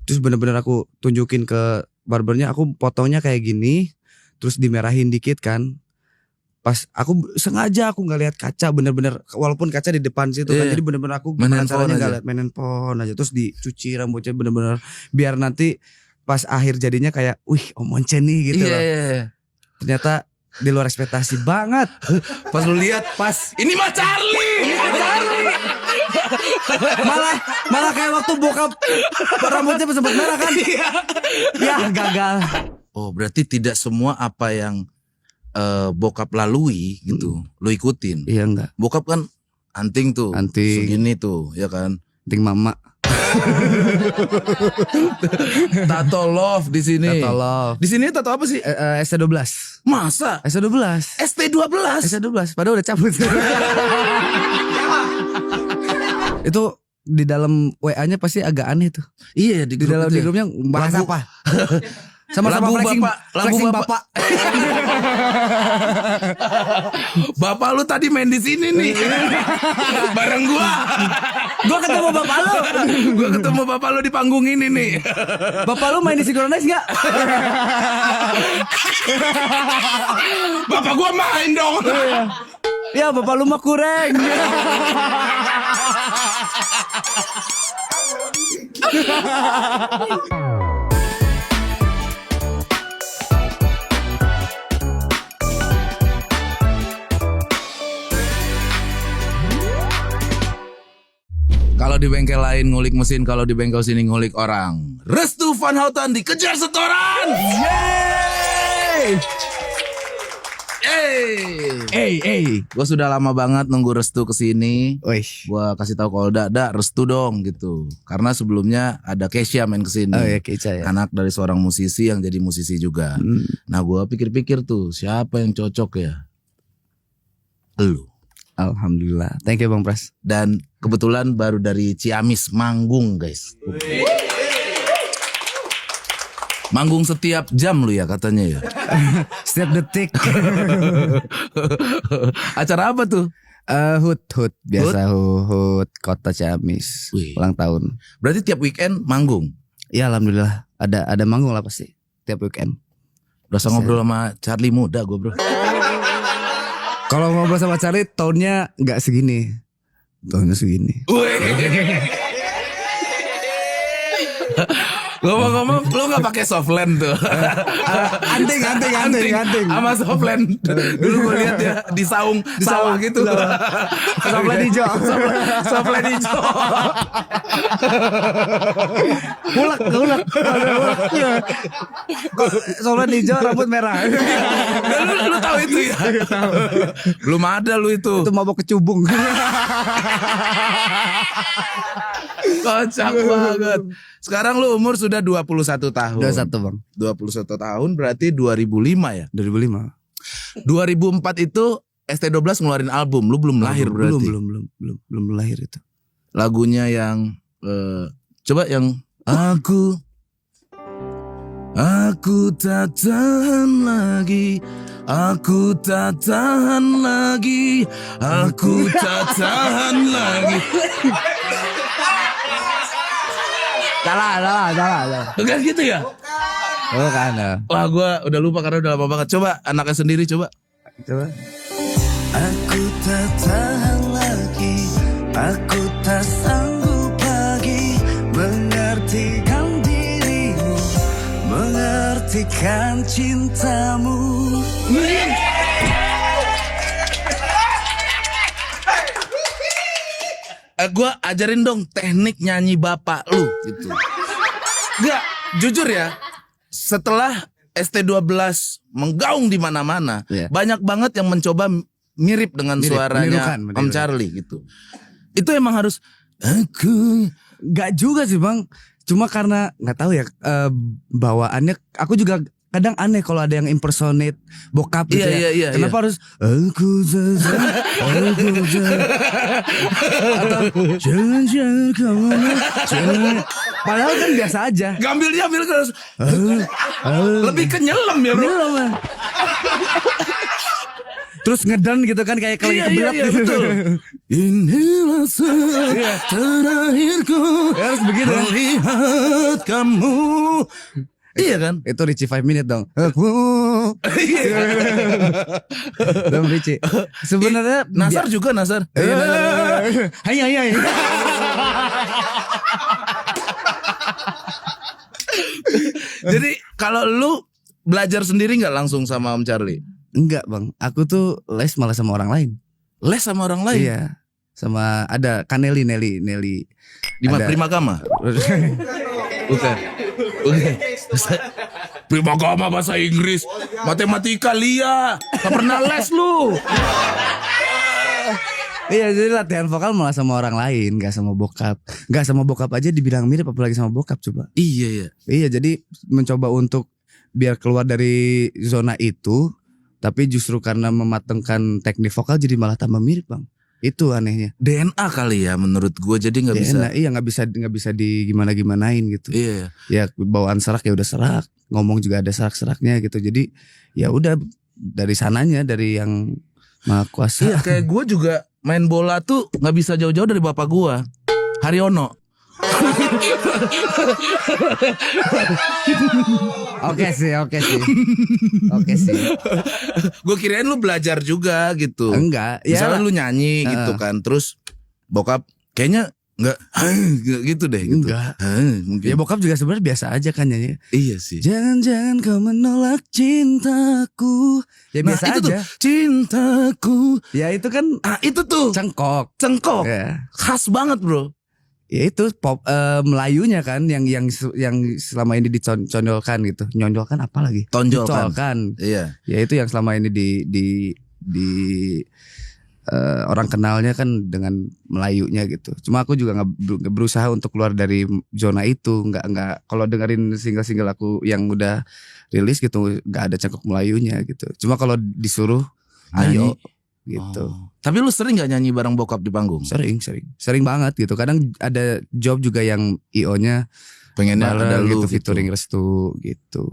Terus bener-bener aku tunjukin ke barbernya, aku potongnya kayak gini, terus dimerahin dikit kan. Pas aku sengaja aku nggak lihat kaca, bener-bener walaupun kaca di depan situ kan, jadi bener-bener aku gimana caranya nggak lihat, main handphone aja, terus dicuci rambutnya bener-bener biar nanti pas akhir jadinya kayak, wih Om Once nih gitu loh. Ternyata di luar ekspektasi banget. Pas lu lihat, ini mah Charlie. malah kayak waktu bokap rambutnya sempat merah kan. Ya gagal. Oh berarti tidak semua apa yang bokap lalui gitu lu ikutin. Iya enggak. Bokap kan anting tuh, segini tuh, ya kan? Anting mama. Tato love di sini. Tato love. Di sini tato apa sih? ST12. Masa? ST12. ST12. Padahal udah cabut. Itu di dalam WA-nya pasti agak aneh tuh. Iya di dalam di grupnya bahas apa? Sama-sama flexing bapak. Bapak lu tadi main di sini nih. Bareng gua. Gua ketemu bapak lu. Gua ketemu bapak lu di panggung ini nih. Bapak lu main di Synchronize enggak? Bapak gua main dong. Ya bapak lu mah kurang. Kalau di bengkel lain ngulik mesin, kalau di bengkel sini ngulik orang. Restu Van Houten dikejar setoran. Yeay! Gue sudah lama banget nunggu Restu kesini. Gue kasih tahu kalau Dada Restu dong gitu. Karena sebelumnya ada Kesha main kesini. Oh ya Kesha ya. Anak dari seorang musisi yang jadi musisi juga. Nah gue pikir-pikir tuh siapa yang cocok ya? Lu. Alhamdulillah. Thank you Bang Pras. Dan kebetulan baru dari Ciamis manggung guys. Manggung setiap jam lu ya katanya ya. Setiap detik. Acara apa tuh? Hut biasa hut Kota Ciamis. Ulang tahun. Berarti tiap weekend manggung? Ya alhamdulillah. Ada manggung lah pasti tiap weekend. Berasa ngobrol sama Charlie muda gue bro. Kalau ngobrol sama Charlie tahunnya nggak segini. Tahunnya segini. Ngomong-ngomong, lu nggak pakai softland tuh? Anting. Sama softland. Dulu gue lihat ya di saung sawah gitu. Softland hijau. Softland hijau. Ulek. Softland hijau, rambut merah. Lu tahu itu ya? Belum ada lu itu. Itu mabok kecubung. Kocak banget. Sekarang lu umur sudah 21 tahun. 21 Bang. 21 tahun berarti 2005 ya? 2005. 2004 itu ST12 ngeluarin album. Lu belum lahir berarti? Belum lahir itu. Lagunya yang coba yang Aku tak tahan lagi. Aku tak tahan lagi. Aku tak tahan lagi. Salah. Bukan gitu ya? Bukan. Wah gue udah lupa karena udah lama banget. Coba anaknya sendiri coba. Aku tak tahan lagi. Aku tak sanggup lagi mengertikan dirimu, mengertikan cintamu. Gue ajarin dong teknik nyanyi bapak lu gitu. Gak, jujur ya, setelah ST12 menggaung di mana-mana, banyak banget yang mencoba mirip dengan suaranya Om Charlie gitu. Itu emang harus aku. Gak juga sih Bang, cuma karena nggak tahu ya bawaannya. Aku juga kadang aneh kalau ada yang impersonate bokap gitu iya, kenapa harus aku atau jangan kamu padahal kan biasa aja. Gambilnya harus lebih ke nyelam ya bro. Terus ngeden gitu kan kayak kalau kebelat iya, gitu. betul. Inilah saat terakhirku Harus begitu kan? melihat kamu. Iya kan? Itu Richie 5 minute dong. Dong Richie. Sebenarnya Nasar juga Nasar. Hai. Jadi kalau lu belajar sendiri nggak langsung sama Om Charlie? Enggak bang, aku tuh les malah sama orang lain. Les sama orang lain? Iya, sama ada Kaneli Nelly. Di mana? Primagama? Bukan. Primagama bahasa Inggris, matematika Lia. Gak pernah les lu. Iya, jadi latihan vokal malah sama orang lain, gak sama bokap. Gak sama bokap aja dibilang mirip, apalagi sama bokap coba. Iya. Iya, jadi mencoba untuk biar keluar dari zona itu, tapi justru karena mematengkan teknik vokal jadi malah tambah mirip bang. Itu anehnya. DNA kali ya menurut gue, jadi nggak bisa. Iya, nggak bisa di gimanain gitu. Iya. Ya bawaan serak ya udah serak, ngomong juga ada serak-seraknya gitu. Jadi ya udah dari sananya, dari yang Maha Kuasa. Iya, kayak gue juga main bola tuh nggak bisa jauh-jauh dari bapak gue, Haryono. Oke sih. Gue kirain lu belajar juga gitu. Enggak, Misalnya ya lu nyanyi gitu kan, terus bokap kayaknya nggak gitu deh gitu. enggak. Mungkin. Ya bokap juga sebenarnya biasa aja kan nyanyi. Iya sih. Jangan kau menolak cintaku. Ya Nah, biasa itu aja. tuh cintaku. Ya itu kan Itu tuh cengkok. cengkok. Khas banget bro. Ya itu pop Melayunya kan yang selama ini diconjolkan gitu. Nyonjolkan apa lagi? Tonjolkan. Dicolkan. Iya. Ya itu yang selama ini di orang kenalnya kan dengan Melayunya gitu. Cuma aku juga nggak berusaha untuk keluar dari zona itu. Nggak kalau dengerin single-single aku yang udah rilis gitu nggak ada cengkok Melayunya gitu. Cuma kalau disuruh Nyanyi. ayo gitu. Oh. Tapi lu sering nggak nyanyi bareng bokap di panggung? Sering banget gitu. Kadang ada job juga yang IO-nya Pengennya ada lu gitu, featuring Restu gitu.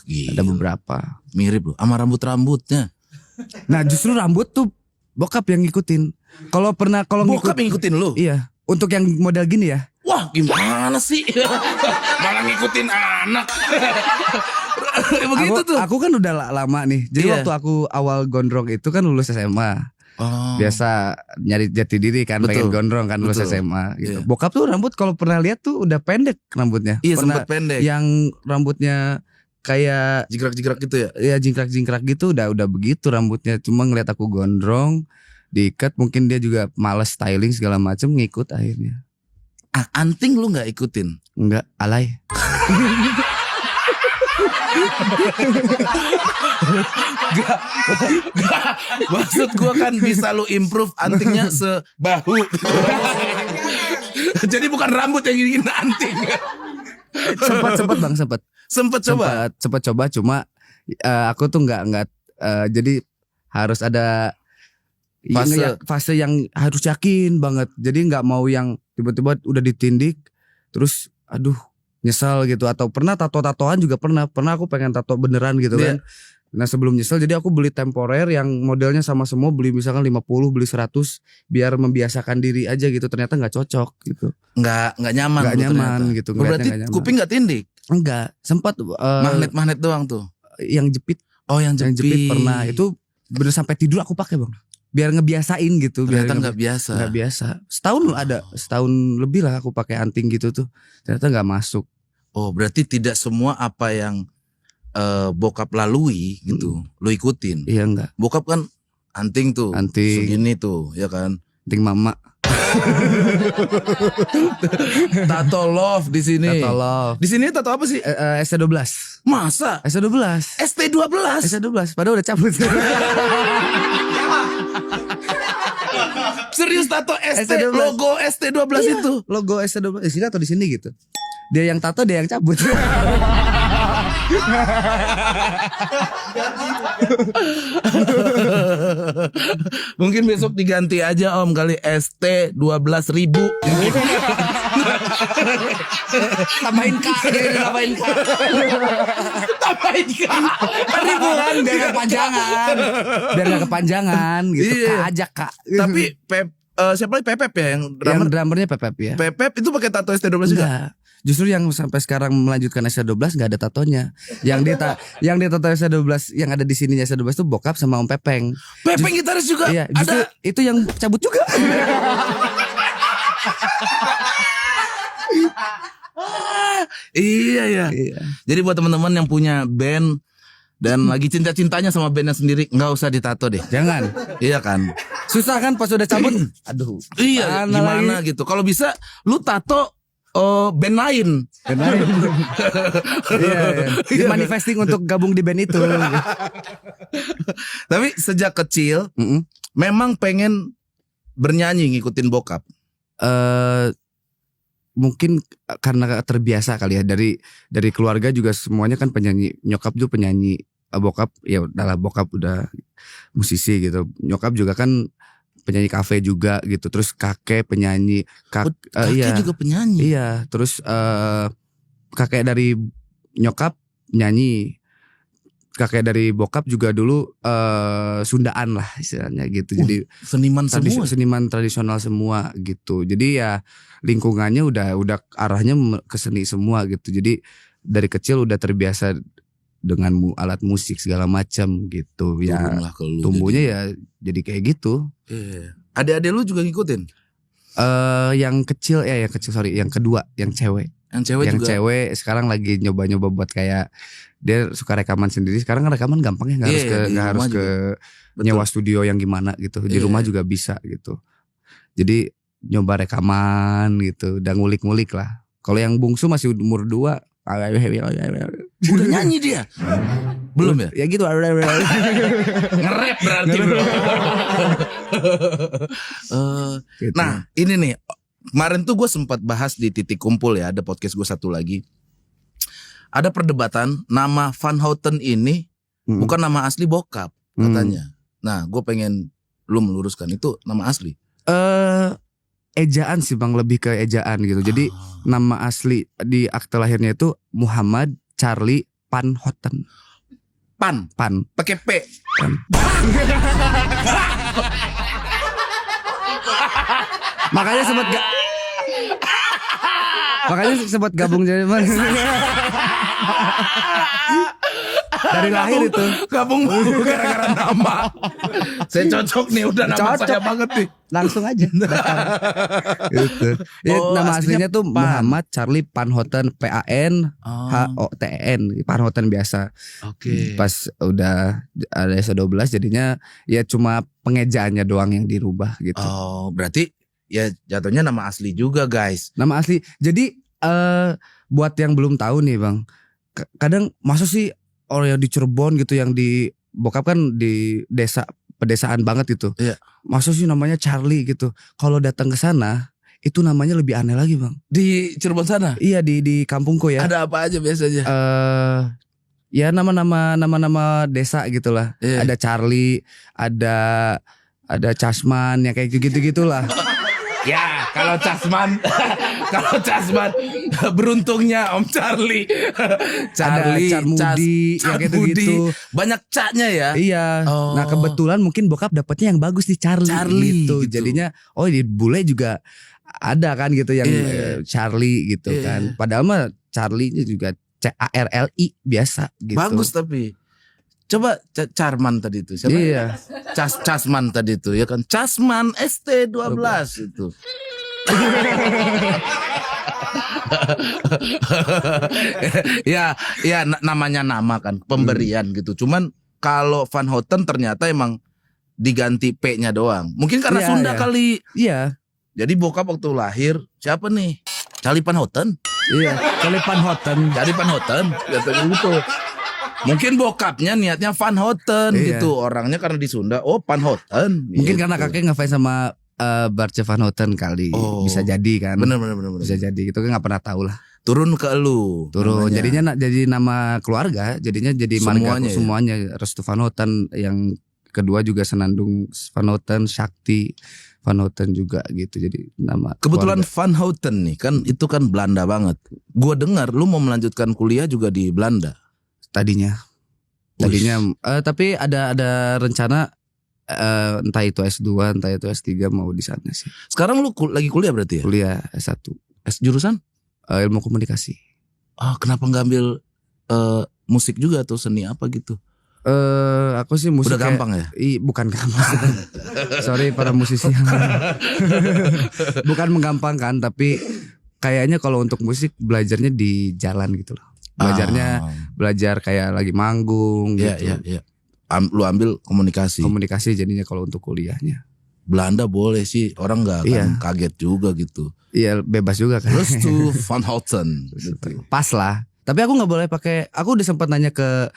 Gila. Ada beberapa. Mirip loh sama rambut-rambutnya. Nah justru rambut tuh bokap yang ngikutin. Kalau Bokap ngikutin lu? Iya. Untuk yang model gini ya. Wah gimana sih? Malah ngikutin anak. Begitu tuh. Aku kan udah lama nih. Jadi Iya. waktu aku awal gondrong itu kan lulus SMA. Oh. Biasa nyari jati diri kan, Betul. pengen gondrong kan lulus Betul. SMA gitu. Iya. Bokap tuh rambut kalau pernah lihat tuh udah pendek rambutnya. Iya Pernah sempet pendek. yang rambutnya kayak Jigrak-jigrak gitu ya. ya jingkrak-jingkrak gitu udah begitu rambutnya. Cuma ngeliat aku gondrong, diikat, mungkin dia juga males styling segala macem, ngikut akhirnya. Anting lu nggak ikutin? Enggak, alay. Gak. Maksud gua kan bisa lu improve antingnya sebahu. Jadi bukan rambut yang ingin anting. Sempet bang, sempet coba. Cuma aku tuh nggak jadi harus ada fase yang harus yakin banget. Jadi nggak mau yang tiba-tiba udah ditindik terus aduh nyesal gitu. Atau pernah tatoan juga pernah aku pengen tato beneran gitu kan. Nah sebelum nyesel jadi aku beli temporer yang modelnya sama semua, beli misalkan 50, beli 100 biar membiasakan diri aja gitu. Ternyata nggak cocok gitu. Nggak nyaman. Nggak nyaman gitu. Berarti kuping nggak tindik? Enggak, sempat magnet doang tuh. Yang jepit. Oh yang jepit pernah. Itu bener sampai tidur aku pakai bang. Biar ngebiasain gitu. Ternyata nggak biasa. Nggak biasa. Setahun lebih lah aku pakai anting gitu tuh. Ternyata nggak masuk. Oh berarti tidak semua apa yang bokap lalui gitu lu ikutin. Iya enggak. Bokap kan anting tuh. Anting. Segini tuh ya kan. Anting mama. Tato love di sini. Tato love. Di sini tato apa sih? ST12. Masa? ST12. ST12. ST12. Padahal udah cabut. Serius tato ST, ST12. logo ST12 Iya, itu. logo ST12 di sini atau di sini gitu. Dia yang tato, dia yang cabut. Mungkin besok diganti aja Om kali ST 12.000. Tambahin K, tambahin K. Tambahin K. Ribuan biar gak kepanjangan. Biar gak kepanjangan gitu. Iya. K aja Kak. Tapi siapa lagi Pepep ya yang drummer? Yang drummernya Pepep ya. Pepep itu pakai tato ST12 juga? Enggak. Justru yang sampai sekarang melanjutkan ST12 nggak ada tatonya. Yang dia tato ST12 yang ada di sininya ST12 itu bokap sama Om Pepeng. Pepeng gitaris juga. Iya, justru Ada. itu yang cabut juga. Iya ya. Iya. Jadi buat teman-teman yang punya band dan lagi cinta-cintanya sama bandnya sendiri, nggak usah ditato deh. Jangan. Iya kan? Susah kan pas udah cabut. Aduh. Iya, mana gimana lagi? gitu. Kalau bisa lu tato band lain. Benar. Iya, iya. Manifesting untuk gabung di band itu. Tapi sejak kecil Mm-mm. memang pengen bernyanyi ngikutin bokap. Mungkin karena terbiasa kali ya dari keluarga juga semuanya kan penyanyi. Nyokap juga penyanyi, bokap ya udahlah bokap udah musisi gitu. Nyokap juga kan penyanyi kafe juga gitu. Terus kakek penyanyi, Kakek iya. juga penyanyi. Iya, terus kakek dari nyokap nyanyi. Kakek dari bokap juga dulu Sundaan lah istilahnya gitu. Jadi Seniman semua. seniman tradisional semua gitu. Jadi ya lingkungannya udah arahnya ke seni semua gitu. Jadi dari kecil udah terbiasa dengan alat musik segala macam gitu. Ya Turunlah ke lu tumbuhnya jadi. ya jadi kayak gitu. Iya. Adik-adik lu juga ngikutin? Yang kecil yang kedua yang cewek. Yang cewek Yang juga. cewek sekarang lagi nyoba-nyoba buat kayak dia suka rekaman sendiri. Sekarang kan rekaman gampang ya, nggak Iya, harus ke di nggak harus rumah ke Betul. nyewa studio yang gimana gitu. Di Iya. rumah juga bisa gitu. Jadi nyoba rekaman gitu, dan ngulik-ngulik lah. Kalau yang bungsu masih umur 2. Udah nyanyi dia? Belum ya? Ya gitu. Nge-rap berarti bro. Gitu. Nah ini nih, kemarin tuh gue sempat bahas di Titik Kumpul ya, ada podcast gue satu lagi. Ada perdebatan nama Van Houten ini bukan nama asli bokap katanya. Nah gue pengen lu meluruskan itu nama asli. Ejaan sih Bang, lebih ke ejaan gitu. Jadi nama asli di akte lahirnya itu Muhammad Charlie Van Houten. Pan pakai P. Makanya sempat gabung jadi dari lahir itu. Gabung gara-gara nama. Saya cocok nih, udah nama Cocok. saya banget nih. Langsung aja daftar. Gitu. Ya, Oh, nama aslinya aslinya tuh Pan. Muhammad Charlie Van Houten, PAN HOTEN, Van Houten biasa. Oke. Pas udah ada S12 jadinya ya cuma pengejaannya doang yang dirubah gitu. Oh, berarti ya jatuhnya nama asli juga guys. Nama asli. Jadi buat yang belum tahu nih Bang, kadang masa sih orang yang di Cirebon gitu, yang di bokap kan di pedesaan banget gitu. Iya. Masa sih namanya Charlie gitu. Kalau datang ke sana itu namanya lebih aneh lagi Bang. Di Cirebon sana Iya di kampungku ya. ada apa aja biasanya? Ya nama-nama desa gitulah. Iya. Ada Charlie, ada Casman, ya kayak gitu-gitulah. Ya, kalau Casman beruntungnya Om Charlie. Ada Carmudi, yang gitu-gitu. Banyak caknya ya. Iya. Oh. Nah kebetulan mungkin bokap dapetnya yang bagus di Charlie gitu. Jadinya di bule juga ada kan gitu yang Charlie gitu Iya. kan. Padahal mah Charlie-nya juga CARLI biasa gitu. Bagus tapi. Coba Charman tadi itu. Siapa? Iya. Casman tadi itu ya kan. Casman ST12 itu. ya namanya nama kan, pemberian gitu. Cuman kalau Van Houten ternyata emang diganti P-nya doang. Mungkin karena Iya, Sunda iya. kali. Iya. Jadi bokap waktu lahir siapa nih? Charlie Van Houten. Iya. Charlie Van Houten. Charlie Van Houten gitu. Mungkin bokapnya niatnya Van Houten Iya. gitu. Orangnya karena di Sunda, Van Houten. Mungkin gitu. karena kakek ngefans sama Barce Van Houten kali. Oh. Bisa jadi kan. Bener. Bisa jadi. Itu kan nggak pernah tahu lah. turun ke elu. Turun. Namanya. Jadinya jadi nama keluarga, jadinya jadi marga Semuanya ya? semuanya. Restu Van Houten, yang kedua juga Senandung Van Houten, Sakti Van Houten juga gitu. Jadi nama Kebetulan keluarga. Van Houten nih kan itu kan Belanda banget. Gua dengar lu mau melanjutkan kuliah juga di Belanda. Tadinya tapi ada rencana entah itu S2 entah itu S3 mau di sana sih. Sekarang lu lagi kuliah berarti ya? Kuliah S1 Jurusan? ilmu komunikasi. Kenapa nggak ambil musik juga atau seni apa gitu? Aku sih musik Udah gampang ya? Bukan gampang. Sorry para musisi. Bukan menggampangkan, tapi kayaknya kalau untuk musik belajarnya di jalan gitu loh. Belajar kayak lagi manggung Iya, gitu. iya. Lu ambil komunikasi. Komunikasi jadinya kalau untuk kuliahnya. Belanda boleh sih, orang nggak akan Iya. kaget juga gitu. Iya, bebas juga kan. Restu Van Houten. Gitu. Pas lah. Tapi aku nggak boleh pakai. Aku udah sempat nanya ke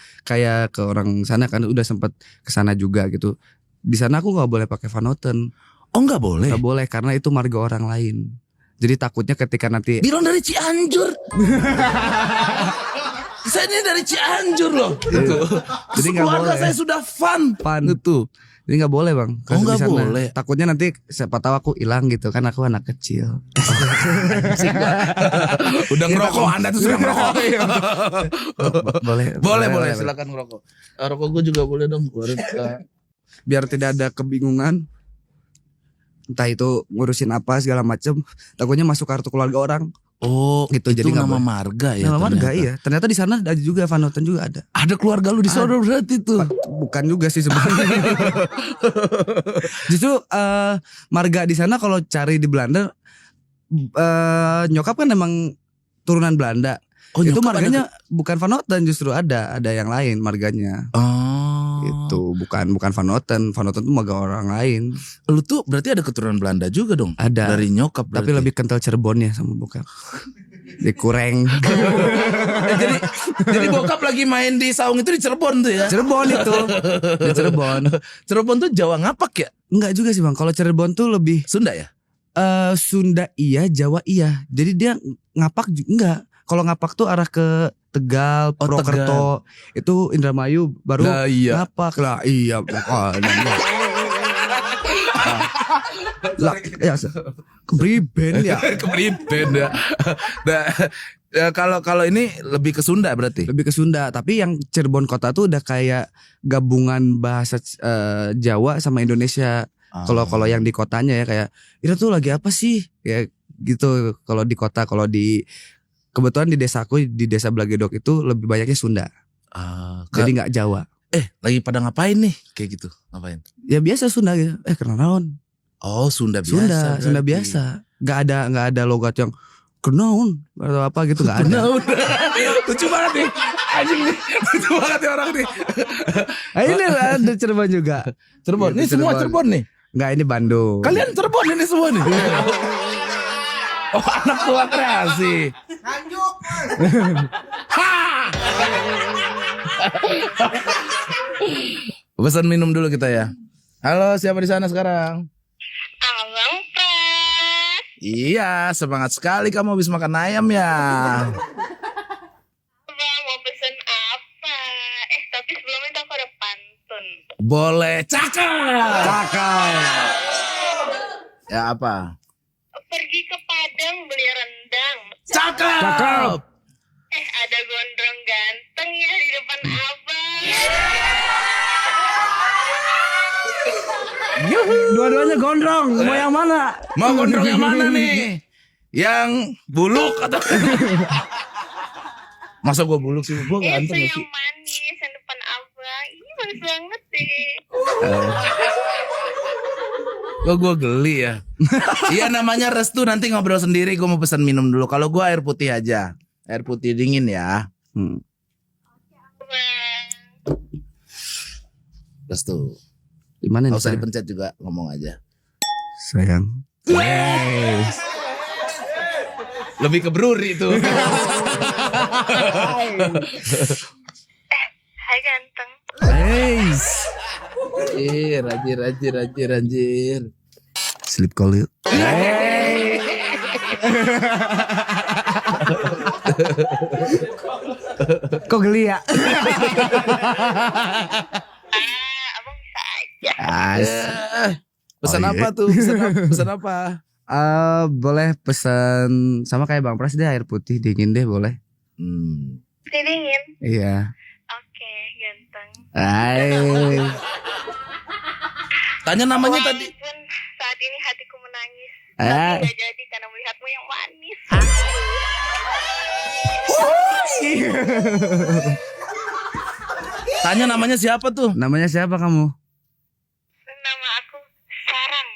orang sana kan, udah sempat ke sana juga gitu. Di sana aku nggak boleh pakai Van Houten. Oh nggak boleh? Nggak boleh karena itu marga orang lain. Jadi takutnya ketika nanti Bilang dari Cianjur. Saya ini dari Cianjur loh. Gitu. Jadi nggak Keluarga boleh. saya sudah fun. Gitu. Jadi nggak boleh bang. Oh, nggak Di sana. boleh. Takutnya nanti siapa tahu aku hilang gitu kan, aku anak kecil. Udah ngerokok, Anda tuh sudah ngerokok. Boleh, silakan ngerokok. Rokok gue juga boleh dong. Biar tidak ada kebingungan. Entah itu ngurusin apa segala macem. Takutnya masuk kartu keluarga orang. Oh, Gitu, itu jadi nggak nama boleh. marga ya. Nama marga ternyata. iya. Ternyata di sana ada juga Van Houten juga ada. Ada keluarga lu di sana berarti tuh. Bukan juga sih sebenarnya. Justru marga di sana kalau cari di Belanda, nyokap kan emang turunan Belanda. Oh, Itu nyokap marganya bukan Van Houten, justru ada yang lain marganya. Oh. Itu bukan Van Houten. Van Houten itu marga orang lain. Lu tuh berarti ada keturunan Belanda juga dong. Ada. Dari nyokap berarti. Tapi lebih kental Cirebonnya sama bokap. Dikureng. Jadi bokap lagi main di saung itu di Cirebon tuh ya. Cirebon itu. Di Cirebon. Cirebon tuh Jawa ngapak ya? Enggak juga sih bang. Kalau Cirebon tuh lebih Sunda ya? Sunda iya, Jawa iya. Jadi dia ngapak enggak. Kalau ngapak tuh arah ke Tegal, Oh, Purwokerto. Itu Indramayu baru Lah iya. ngapak. Lah iya makanya. Lah ya kebriben ya. Kepriben ya. Nah, ya, kalau ini lebih ke Sunda berarti. Lebih ke Sunda, tapi yang Cirebon kota tuh udah kayak gabungan bahasa Jawa sama Indonesia. Kalau yang di kotanya ya kayak itu tuh lagi apa sih? Ya gitu kalau di kota, kalau di kebetulan di desaku di desa Blagedok itu lebih banyaknya Sunda. Jadi nggak Jawa. Lagi pada ngapain nih? Kayak gitu. Ngapain? Ya biasa Sunda gitu. Kenaon. Oh, Sunda biasa. Sunda berarti. biasa. Nggak ada logat yang kenaon atau apa gitu nggak ada. Lucu banget nih. Anjing nih. Lucu banget nih orang nih. Ini ada Cirebon juga. Cirebon. Gitu, Ini semua Cirebon nih. Nggak, ini Bandung. Kalian Cirebon ini semua nih. Oh, anak tua kreasi. Pesan minum dulu kita ya. Halo, siapa di sana sekarang? Abang Pras. Iya, semangat sekali kamu habis makan ayam ya. Abang mau pesen apa? Tapi sebelum itu aku ada pantun. Boleh, cakep. Cakep. Ya apa? Pergi ke Padang beli rendang. Cakep. Ada gondrong ganteng ya di depan abang. Dua-duanya gondrong. Mau yang mana? Mau gondrong yang mana nih? Yang buluk atau masa gue buluk sih? Gue Itu ganteng yang sih. manis yang depan abang. Ini manis banget deh. Kok gue geli ya? Iya namanya Restu, nanti ngobrol sendiri. Gue mau pesan minum dulu. Kalau gue air putih aja. Air putih dingin ya. Abang. Restu. Di mana Gak nih? usah Sayang? dipencet juga, ngomong aja. Sayang. Lebih ke bruri itu. Hai ganteng. Anjir. Sleep call yuk. Kok geli ya? Abang bisa aja. Pesan Oh, iya. apa tuh? Pesan apa? Boleh pesan sama kayak Bang Pras deh, air putih dingin deh boleh. Masih dingin. Iya. Oke, ganteng. Ay. Tanya namanya tadi. Walaupun saat ini hatiku menangis. Ah. Tapi gak jadi karena melihatmu yang manis. Tanya namanya siapa tuh? Namanya siapa kamu? Nama aku Sarang.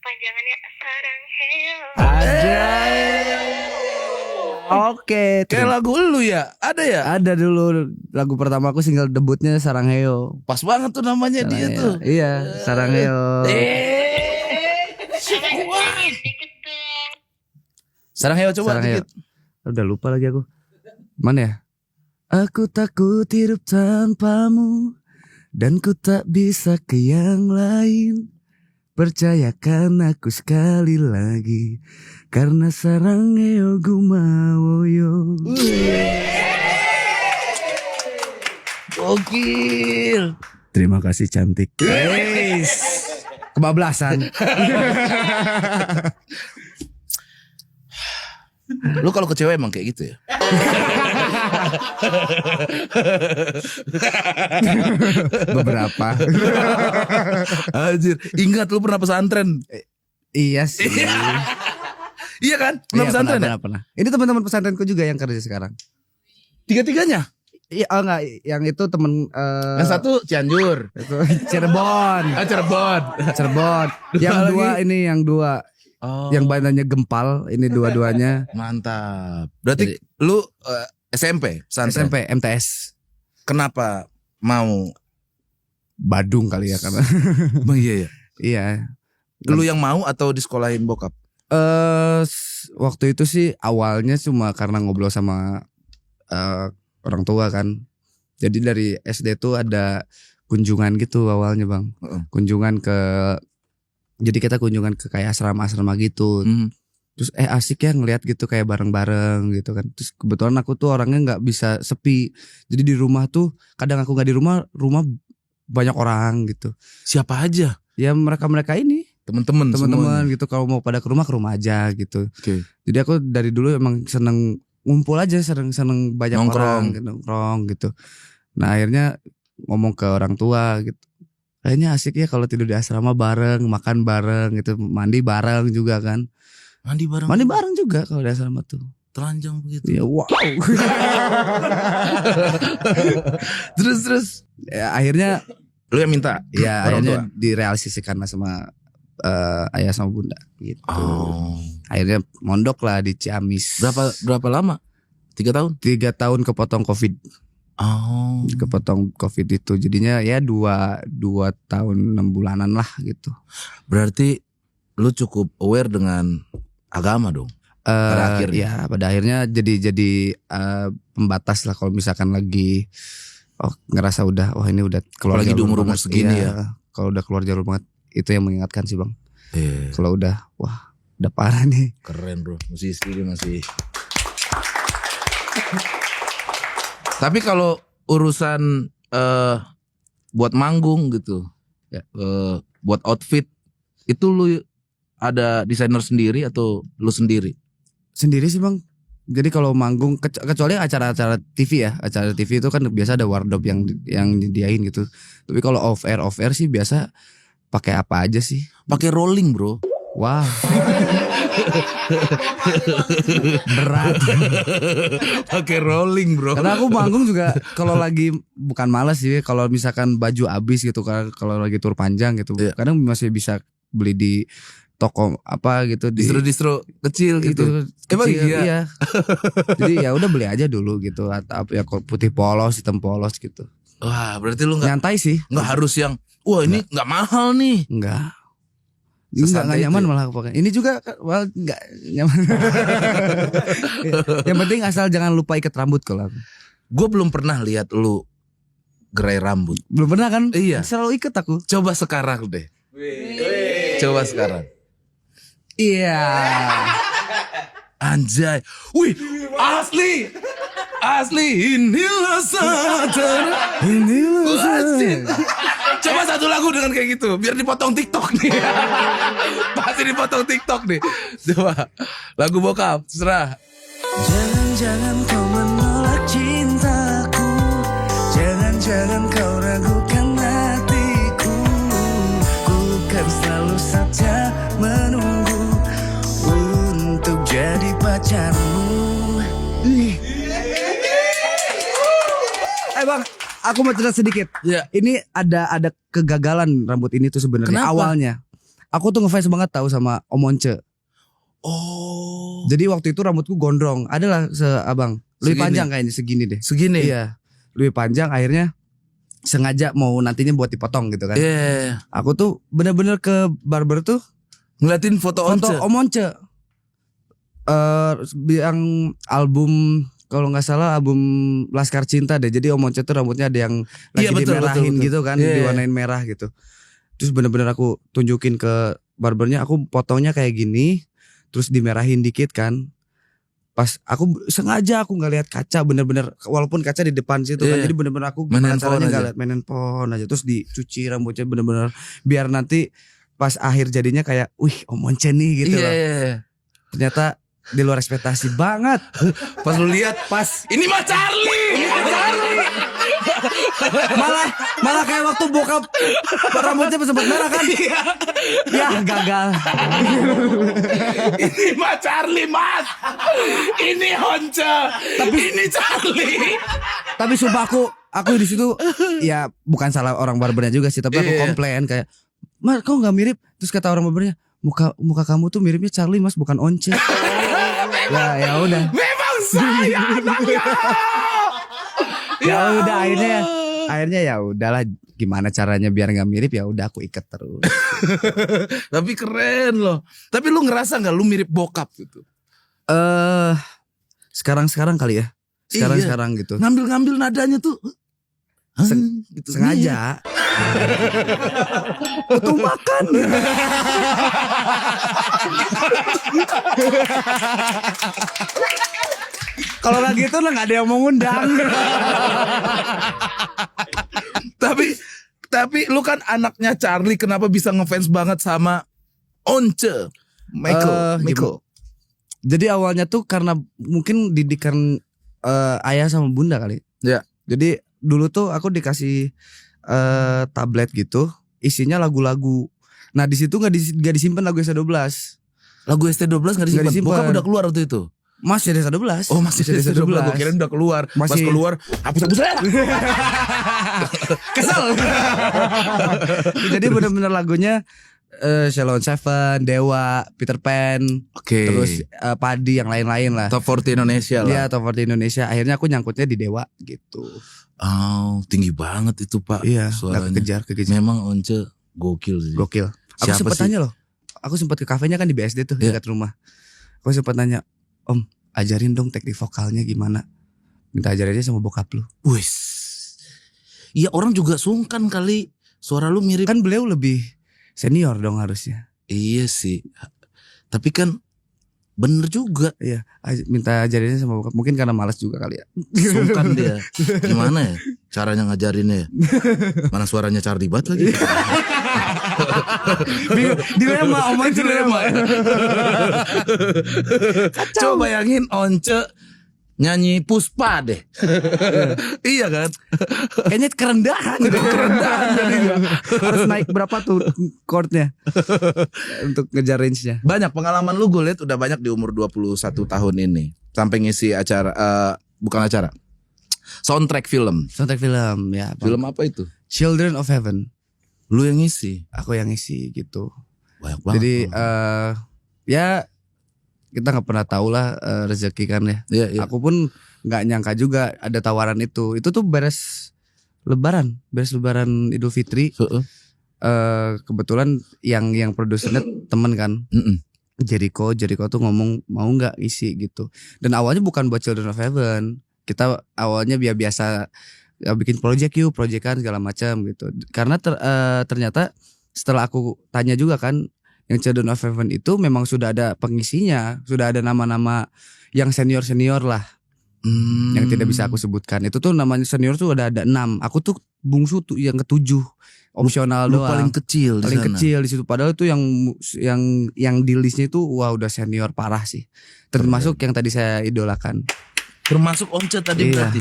Panjangannya Sarang Heo. Ada. Oke, Kayak lagu lu ya? Ada ya? ada dulu lagu pertama aku single debutnya Saranghayo. Pas banget tuh namanya dia tuh. Iya, Saranghayo. Abang dikit dong. Sarang Heo coba Saranghayo. dikit. Udah lupa lagi aku. Mana ya? Aku takut hidup tanpamu dan ku tak bisa ke yang lain. Percayakan aku sekali lagi karena Saranghayo gumawoyo. Gokil. Terima kasih cantik. Kebablasan. Lu kalau ke cewek emang kayak gitu ya? Beberapa. Anjir, ingat lu pernah pesantren? Iya sih. Iya kan? Pernah Iya, pesantren ya? pernah. Ini teman-teman pesantrenku juga yang kerja sekarang. Tiga-tiganya? Iya, oh enggak, yang itu temen Yang satu Cianjur. itu Cirebon. Cirebon. Cirebon. Yang Lagi? dua ini yang dua. Oh, Yang badannya gempal, ini dua-duanya mantap. Berarti lu SMP, pesantren. SMP MTS Kenapa mau? Badung kali ya karena. Bang iya ya. Iya. Lu yang mau atau disekolahin bokap? Waktu itu sih awalnya cuma karena ngobrol sama orang tua kan. Jadi dari SD tuh ada kunjungan gitu awalnya Bang. Kunjungan ke, jadi kita kunjungan ke kayak asrama-asrama gitu. Terus asik ya ngelihat gitu kayak bareng-bareng gitu kan. Terus kebetulan aku tuh orangnya nggak bisa sepi. Jadi di rumah tuh kadang aku nggak di rumah banyak orang gitu. Siapa aja? Ya mereka ini Temen-temen teman-teman gitu, kalau mau pada ke rumah aja gitu. Oke. Jadi aku dari dulu emang seneng ngumpul aja, seneng banyak Nongkrong. orang nongkrong gitu. Nah akhirnya ngomong ke orang tua gitu. Kayaknya asik ya kalau tidur di asrama bareng, makan bareng gitu, mandi bareng juga kan. Mandi bareng. Mandi bareng juga kalau di asrama tuh. Telanjang begitu. Ya wow. terus ya, akhirnya Lu yang minta? ya Orang akhirnya tua? direalisasikan lah sama ayah sama bunda gitu. Oh. Akhirnya mondok lah di Ciamis. Berapa lama? 3 tahun? 3 tahun kepotong Covid. Oh. Kepotong Covid itu jadinya ya 2 tahun 6 bulanan lah gitu. Berarti lu cukup aware dengan agama dong. Pada akhirnya. Ya pada akhirnya jadi pembatas lah kalau misalkan lagi ngerasa udah ini udah keluar Apalagi di jalur umur-umur banget. segini Iya, ya. Kalau udah keluar jalur banget itu yang mengingatkan sih Bang. Iya. Kalau udah udah parah nih. Keren bro, musisi dia masih. Tapi kalau urusan buat manggung gitu, ya, buat outfit itu lu ada desainer sendiri atau lu sendiri? Sendiri sih Bang. Jadi kalau manggung kecuali acara-acara TV ya, acara TV itu kan biasa ada wardrobe yang didiain gitu. Tapi kalau off air sih biasa pakai apa aja sih? Pakai rolling bro. Wow. Berat. Pakai rolling bro. Karena aku manggung juga kalau lagi bukan malas sih, kalau misalkan baju habis gitu, kalau lagi tur panjang gitu, Iya. kadang masih bisa beli di toko apa gitu di Distro kecil gitu. Emang kecil, iya? iya. Jadi ya udah beli aja dulu gitu, atau ya putih polos, hitam polos gitu. Wah berarti lu Nyantai sih. nggak harus yang wah ini nggak mahal nih. Enggak. Ini enggak Sesantai nyaman itu ya? malah pakai. Ini juga enggak nyaman. Yang penting asal jangan lupa ikat rambut kalau aku. Gue belum pernah lihat lu gerai rambut. Belum pernah kan? Iya. Selalu ikat aku. Coba sekarang deh. Coba sekarang. Iya. Anjay. Wih, asli. Inilah saatnya. Asli. Coba satu lagu dengan kayak gitu, biar dipotong TikTok nih. Pasti dipotong TikTok nih. Coba lagu bokap, serah. Jangan-jangan kau menolak cintaku, jangan-jangan kau ragukan hatiku. Ku kan selalu saja menunggu untuk jadi pacarmu. Bang, aku mau cerita sedikit. Ya. Ini ada kegagalan rambut ini tuh sebenarnya. Kenapa? Awalnya aku tuh ngefans banget tahu sama Om Once. Oh. Jadi waktu itu rambutku gondrong, adalah seabang, lebih Segini. panjang kayaknya segini deh. Segini. Iya, lebih panjang. Akhirnya sengaja mau nantinya buat dipotong gitu kan. Iya. Aku tuh bener-bener ke barber tuh Ngeliatin foto foto Once. Om Once. Yang album kalau nggak salah album Laskar Cinta deh. Jadi Om Once tuh rambutnya ada yang lagi Iya, betul, dimerahin betul. gitu kan, Iya. diwarnain merah gitu. Terus bener-bener aku tunjukin ke barbernya, aku potongnya kayak gini, terus dimerahin dikit kan. Pas aku sengaja aku nggak lihat kaca, bener-bener walaupun kaca di depan situ kan, Iya. jadi bener-bener aku Main gimana handphone caranya nggak aja. lihat, main handphone aja, terus dicuci rambutnya bener-bener biar nanti pas akhir jadinya kayak, wih Om Once nih gitu loh. Iya. Ternyata di luar ekspektasi banget. Pas lu lihat, Pas ini mah Charlie. malah kayak waktu bokap rambutnya sempat merah kan. Ya gagal. Ini mah Charlie, Mas. Ini Once. Ini Charlie. Tapi sumpah aku di situ ya bukan salah orang barbernya juga sih, tapi aku Iya. komplain kayak, "Mas, kok nggak mirip?" Terus kata orang barbernya, "Muka kamu tuh miripnya Charlie, Mas, bukan Once." Ya udah. Memang saya anaknya. Ya udah akhirnya ya udahlah, gimana caranya biar nggak mirip, ya udah aku ikat terus. Tapi keren loh. Tapi lu ngerasa nggak lu mirip bokap gitu? Sekarang kali ya. Sekarang gitu. Ngambil nadanya tuh. Gitu. Sengaja. Butuh makan. Kalau lagi itu nggak ada yang mau ngundang. Tapi lu kan anaknya Charlie, kenapa bisa ngefans banget sama Once? Michael. Jadi awalnya tuh karena mungkin didikan ayah sama bunda kali. Ya. Jadi dulu tuh aku dikasih tablet gitu, isinya lagu-lagu. Nah di situ nggak disimpan lagu ST12. Lagu ST12 nggak Nggak disimpan. disimpan. Bokap udah keluar waktu itu. Masih ada ST12. Oh masih ST12. Gue kira udah keluar. Pas Masih. keluar hapus aja. Kesel. Jadi benar-benar lagunya Shalom Seven, Dewa, Peter Pan, Oke. terus Padi, yang lain-lain lah. Top 40 Indonesia lah. Iya, Top 40 Indonesia. Akhirnya aku nyangkutnya di Dewa gitu. Oh, tinggi banget itu Pak. Iya, Suaranya. kekejar. Memang Once gokil sih. Gokil. Aku Siapa sempat sih? tanya loh. Aku sempat ke kafenya kan di BSD tuh, Iya. dekat rumah. Aku sempat nanya, "Om, ajarin dong teknik vokalnya gimana?" Minta ajarin aja sama bokap lu. Wis. Iya orang juga sungkan kali. Suara lu mirip. Kan beliau lebih senior dong harusnya. Iya sih. Tapi kan bener juga. Iya, minta ajarinnya sama bokap. Mungkin karena malas juga kali ya. Sungkan dia. Gimana ya caranya ngajarinnya ya? Mana suaranya Charlie banget lagi. Dilema, Om Once dilema. Coba bayangin Once nyanyi Puspa deh. Iya kan? Kayaknya kerendahan. Harus naik berapa tuh chordnya untuk ngejar range-nya. Banyak pengalaman lu gue liat udah banyak di umur 21 tahun ini. Sampai ngisi acara, bukan acara, soundtrack film. Soundtrack film ya. Film apa itu? Children of Heaven. Lu yang ngisi. Aku yang ngisi gitu. Banyak banget. Jadi tuh. ya kita nggak pernah tahu lah rezeki kan ya. Iya, iya. Aku pun nggak nyangka juga ada tawaran itu. Itu tuh beres Lebaran Idul Fitri. Heeh. Kebetulan yang produsernya temen kan. Mm-mm. Jericho tuh ngomong mau nggak isi gitu. Dan awalnya bukan buat Children of Heaven. Kita awalnya biasa ya, bikin proyekan segala macam gitu. Karena ternyata setelah aku tanya juga kan, Yang Children of Heaven itu memang sudah ada pengisinya, sudah ada nama-nama yang senior lah. Yang tidak bisa aku sebutkan. Itu tuh namanya senior tuh ada 6. Aku tuh bungsu tuh yang ke-7. Opsional Lu doang. paling kecil Paling di sana. kecil di situ. Padahal itu yang di listnya itu wah udah senior parah sih. Termasuk yang tadi saya idolakan. Termasuk Once tadi Iya. berarti.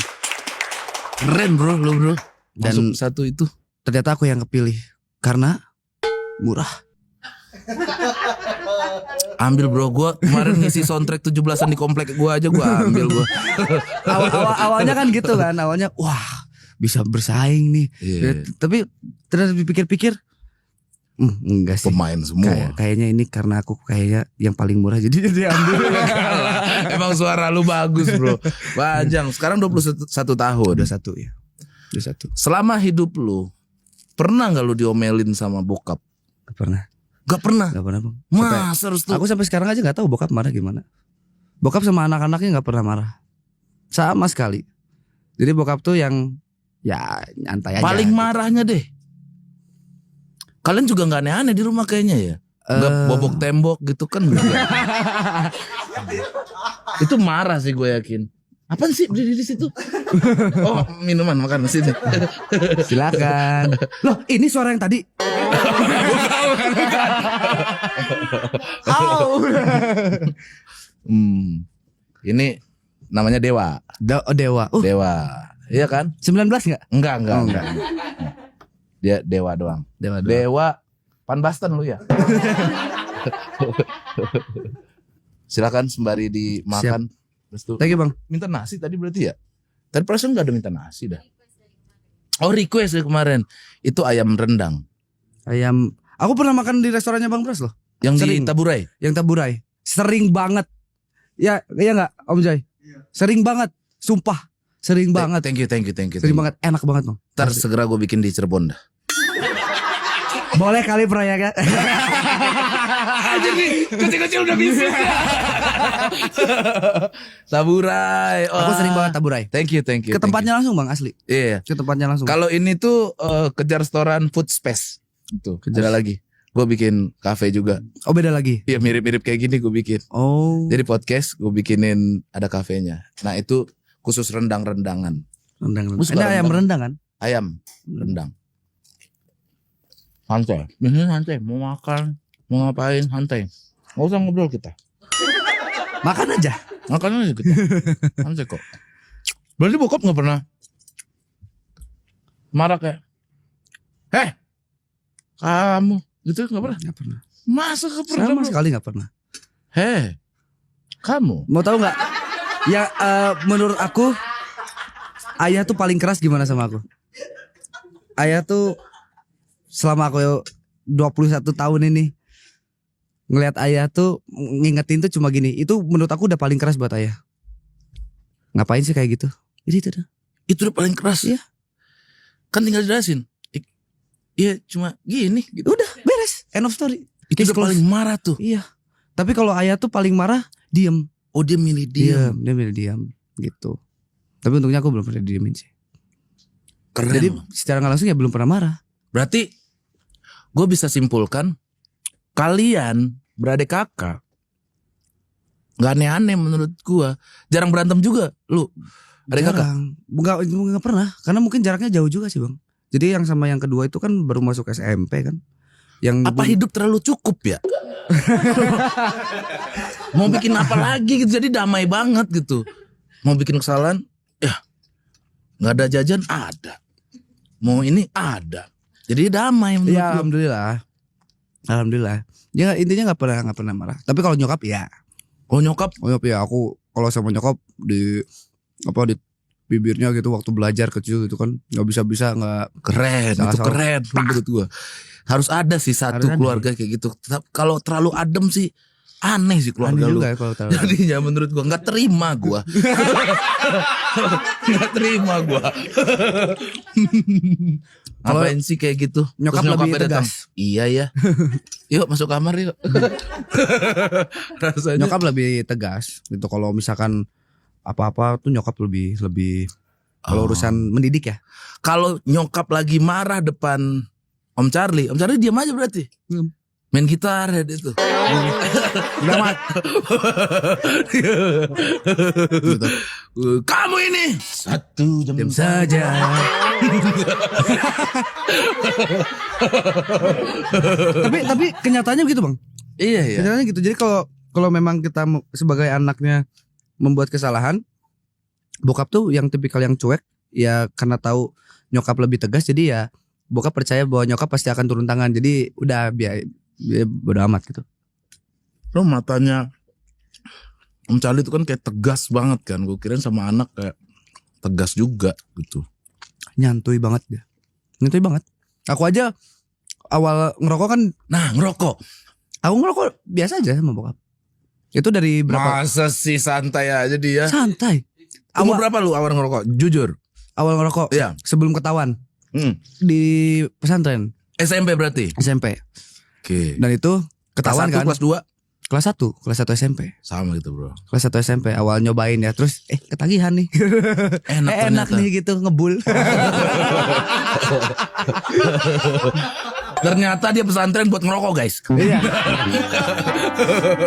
Keren bro, lu bro. Dan Masuk satu itu. ternyata aku yang kepilih karena murah. Ambil bro, gue kemarin ngisi soundtrack 17-an di komplek gue aja gue ambil gue. Awalnya kan gitu kan. Awalnya wah bisa bersaing nih. Iya. Tapi ternyata dipikir-pikir enggak sih. Pemain semua. Kayaknya ini karena aku kayaknya yang paling murah jadi diambil. Emang suara lu bagus bro. Bajang, sekarang 21 tahun. Udah satu ya. Udah satu. Selama hidup lu, pernah gak lu diomelin sama bokap? Gak pernah. Gak pernah. Gak pernah bang. Mas harus tuh. Aku sampai sekarang aja gak tahu bokap marah gimana. Bokap sama anak-anaknya gak pernah marah. Sama sekali. Jadi bokap tuh yang ya nyantai aja. Paling marahnya deh. Kalian juga gak aneh-aneh di rumah kayaknya ya. Gak bobok tembok gitu kan juga. Itu marah sih gue yakin. Apaan sih berdiri di situ? Oh minuman makan di sini. Silakan. Loh ini suara yang tadi. Ini namanya Dewa. Dewa. Dewa. Iya kan? 19 gak? Enggak. Oh, enggak. Dia Dewa doang. Dewa. Dewa Panbastan lu ya. Silakan sembari dimakan. Terus tuh Thank you bang. minta nasi tadi berarti ya? Tadi perasaan nggak ada minta nasi dah. Oh request ya kemarin. Itu ayam rendang. Ayam. Aku pernah makan di restorannya Bang Bras loh. Yang Sering. di Taburai. Yang Taburai. Sering banget. Ya nggak Om Jai? Sering banget. Sumpah. Sering banget. Thank you. Sering banget. Enak banget bang. Ntar segera gue bikin di Cirebon dah. Boleh kali proyeknya. Jadi kecil-kecil udah bisa. Taburai. Aku sering banget Taburai. Thank you. Ke tempatnya langsung bang asli. Iya. Ke tempatnya langsung. Kalau ini tuh kejar restoran food space. Itu kejar lagi. Gue bikin cafe juga. Oh beda lagi. Iya mirip-mirip kayak gini gue bikin. Oh. Jadi podcast gue bikinin ada kafenya. Nah itu khusus rendang-rendangan. Rendang. Lu suka Ada ayam rendang? rendang kan? Ayam rendang. Santai. Biasanya santai. Mau makan, mau ngapain santai. Gak usah ngobrol kita. Makan aja. Makan aja kita. Santai kok. Berarti bokap gak pernah marah kayak, kamu gitu gak pernah. Gak pernah. Masa gak pernah? Sama sekali gak pernah. Kamu. Mau tahu nggak? Ya menurut aku ayah tuh paling keras gimana sama aku? Ayah tuh selama aku 21 tahun ini ngelihat ayah tuh ngingetin tuh cuma gini. Itu menurut aku udah paling keras buat ayah. Ngapain sih kayak gitu? Jadi itu dah. Itu udah paling keras. Iya. Kan tinggal jelasin. Iya cuma gini gitu. Udah beres. End of story. Itu Case udah closed. paling marah tuh. Iya. Tapi kalau ayah tuh paling marah diem. Oh dia milih diam. Dia milih diam gitu. Tapi untungnya aku belum pernah diemin sih. Keren. Jadi secara nggak langsung ya belum pernah marah. Berarti gue bisa simpulkan kalian beradik kakak nggak aneh-aneh menurut gue. Jarang berantem juga lu adik kakak. Nggak pernah. Karena mungkin jaraknya jauh juga sih bang. Jadi yang sama yang kedua itu kan baru masuk SMP kan. Yang Apa hidup terlalu cukup ya? Mau bikin apa lagi gitu. Jadi damai banget gitu. Mau bikin kesalahan ya nggak ada jajan ada. Mau ini ada. Jadi damai menurut Ya gue. alhamdulillah. Ya intinya nggak pernah marah. Tapi kalau nyokap ya. Oh nyokap. Ya aku kalau sama nyokap di bibirnya gitu waktu belajar kecil gitu kan nggak bisa nggak Keren, Salah itu salah. keren menurut gua. Harus ada sih satu Harus ada. keluarga kayak gitu. Kalau terlalu adem sih aneh sih keluarga aneh lu. juga ya kalau tahu. Jadinya menurut gua nggak terima gua. Nggak terima gua. Kalau Apain sih kayak gitu? nyokap Terus lebih nyokapnya datang, tegas. Iya ya. Yuk masuk kamar yuk. Rasanya. Nyokap lebih tegas gitu kalau misalkan apa-apa tuh nyokap lebih kalau Oh. urusan mendidik ya. Kalau nyokap lagi marah depan Om Charlie diam aja berarti. Main gitar ya dia tuh. Udah mat. Gitu. Kamu ini 1 jam saja. tapi kenyataannya begitu bang. Iya ya. Kenyataannya gitu. Jadi kalau memang kita sebagai anaknya membuat kesalahan, bokap tuh yang tipikal yang cuek, ya karena tahu nyokap lebih tegas, jadi ya bokap percaya bahwa nyokap pasti akan turun tangan. Jadi udah biar bodo amat gitu. Lo matanya Om Charlie itu kan kayak tegas banget kan. Gue kirain sama anak kayak tegas juga gitu. Nyantui banget dia. Nyantui banget. Aku aja awal ngerokok kan. Nah ngerokok. Aku ngerokok biasa aja sama bokap. Itu dari berapa? Masa sih santai aja dia. Santai. Umur berapa lu awal ngerokok? Jujur. Awal ngerokok. Iya. Sebelum ketahuan. Di pesantren. SMP berarti? SMP. Oke. Dan itu ketahuan kan. Kelas 2? Kelas 1 SMP. Sama gitu bro. Kelas 1 SMP awal nyobain ya. Terus ketagihan nih. Enak nih gitu ngebul. Ternyata dia pesantren buat ngerokok guys. Iya.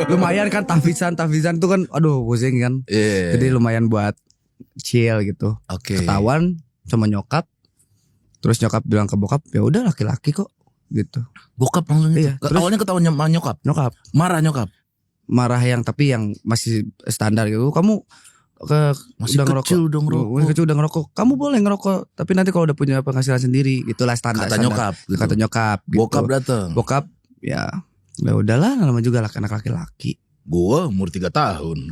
Lumayan kan tahfizan tuh kan aduh pusing kan. Yeah. Jadi lumayan buat chill gitu. Oke. Ketahuan sama nyokap. Terus nyokap bilang ke bokap, "Ya udah laki-laki kok." Gitu. Bokap langsung gitu. Iya, terus awalnya ketahuan sama nyokap. Nyokap Marah nyokap. marah tapi yang masih standar gitu. Kamu Masih udah kecil udah ngerokok. Masih kecil udah ngerokok. Kamu boleh ngerokok, tapi nanti kalau udah punya penghasilan sendiri, itulah standar. Kata nyokap gitu. Kata nyokap gitu. Bokap datang. Bokap ya udahlah, nama juga anak laki-laki. Gua umur 3 tahun.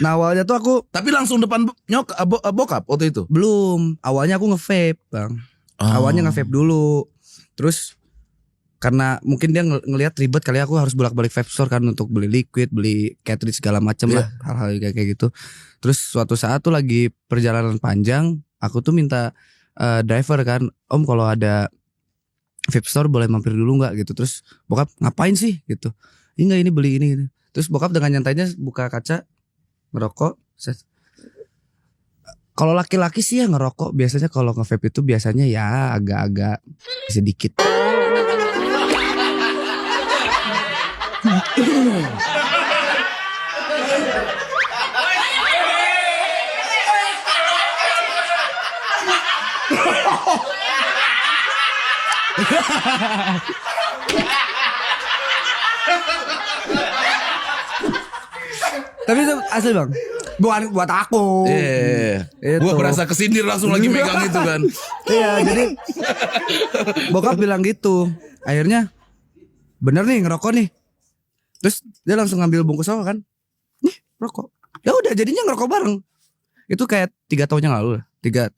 Nah awalnya tuh aku Tapi langsung depan bokap waktu itu. belum. Awalnya aku nge-vape bang. Awalnya nge-vape dulu. Terus karena mungkin dia ngelihat ribet kali aku harus bolak-balik vape store kan untuk beli liquid, beli cartridge segala macam lah, hal-hal kayak gitu. Terus suatu saat tuh lagi perjalanan panjang, aku tuh minta driver kan, "Om kalau ada vape store boleh mampir dulu nggak?" gitu. Terus bokap, "Ngapain sih?" gitu. "Enggak, ini beli ini." Terus bokap dengan nyantainya buka kaca ngerokok. Kalau laki-laki sih ya ngerokok biasanya, kalau nge-vape itu biasanya ya agak-agak sedikit. Tapi itu asli bang, bukan buat aku. Iya. Itu. Gua merasa kesindir langsung lagi megang itu kan. Iya, jadi bokap bilang gitu. Akhirnya bener nih ngerokok nih. Terus dia langsung ngambil bungkus rokok kan. Nih rokok. Ya udah jadinya ngerokok bareng. Itu kayak 3 tahun yang lalu lah. 4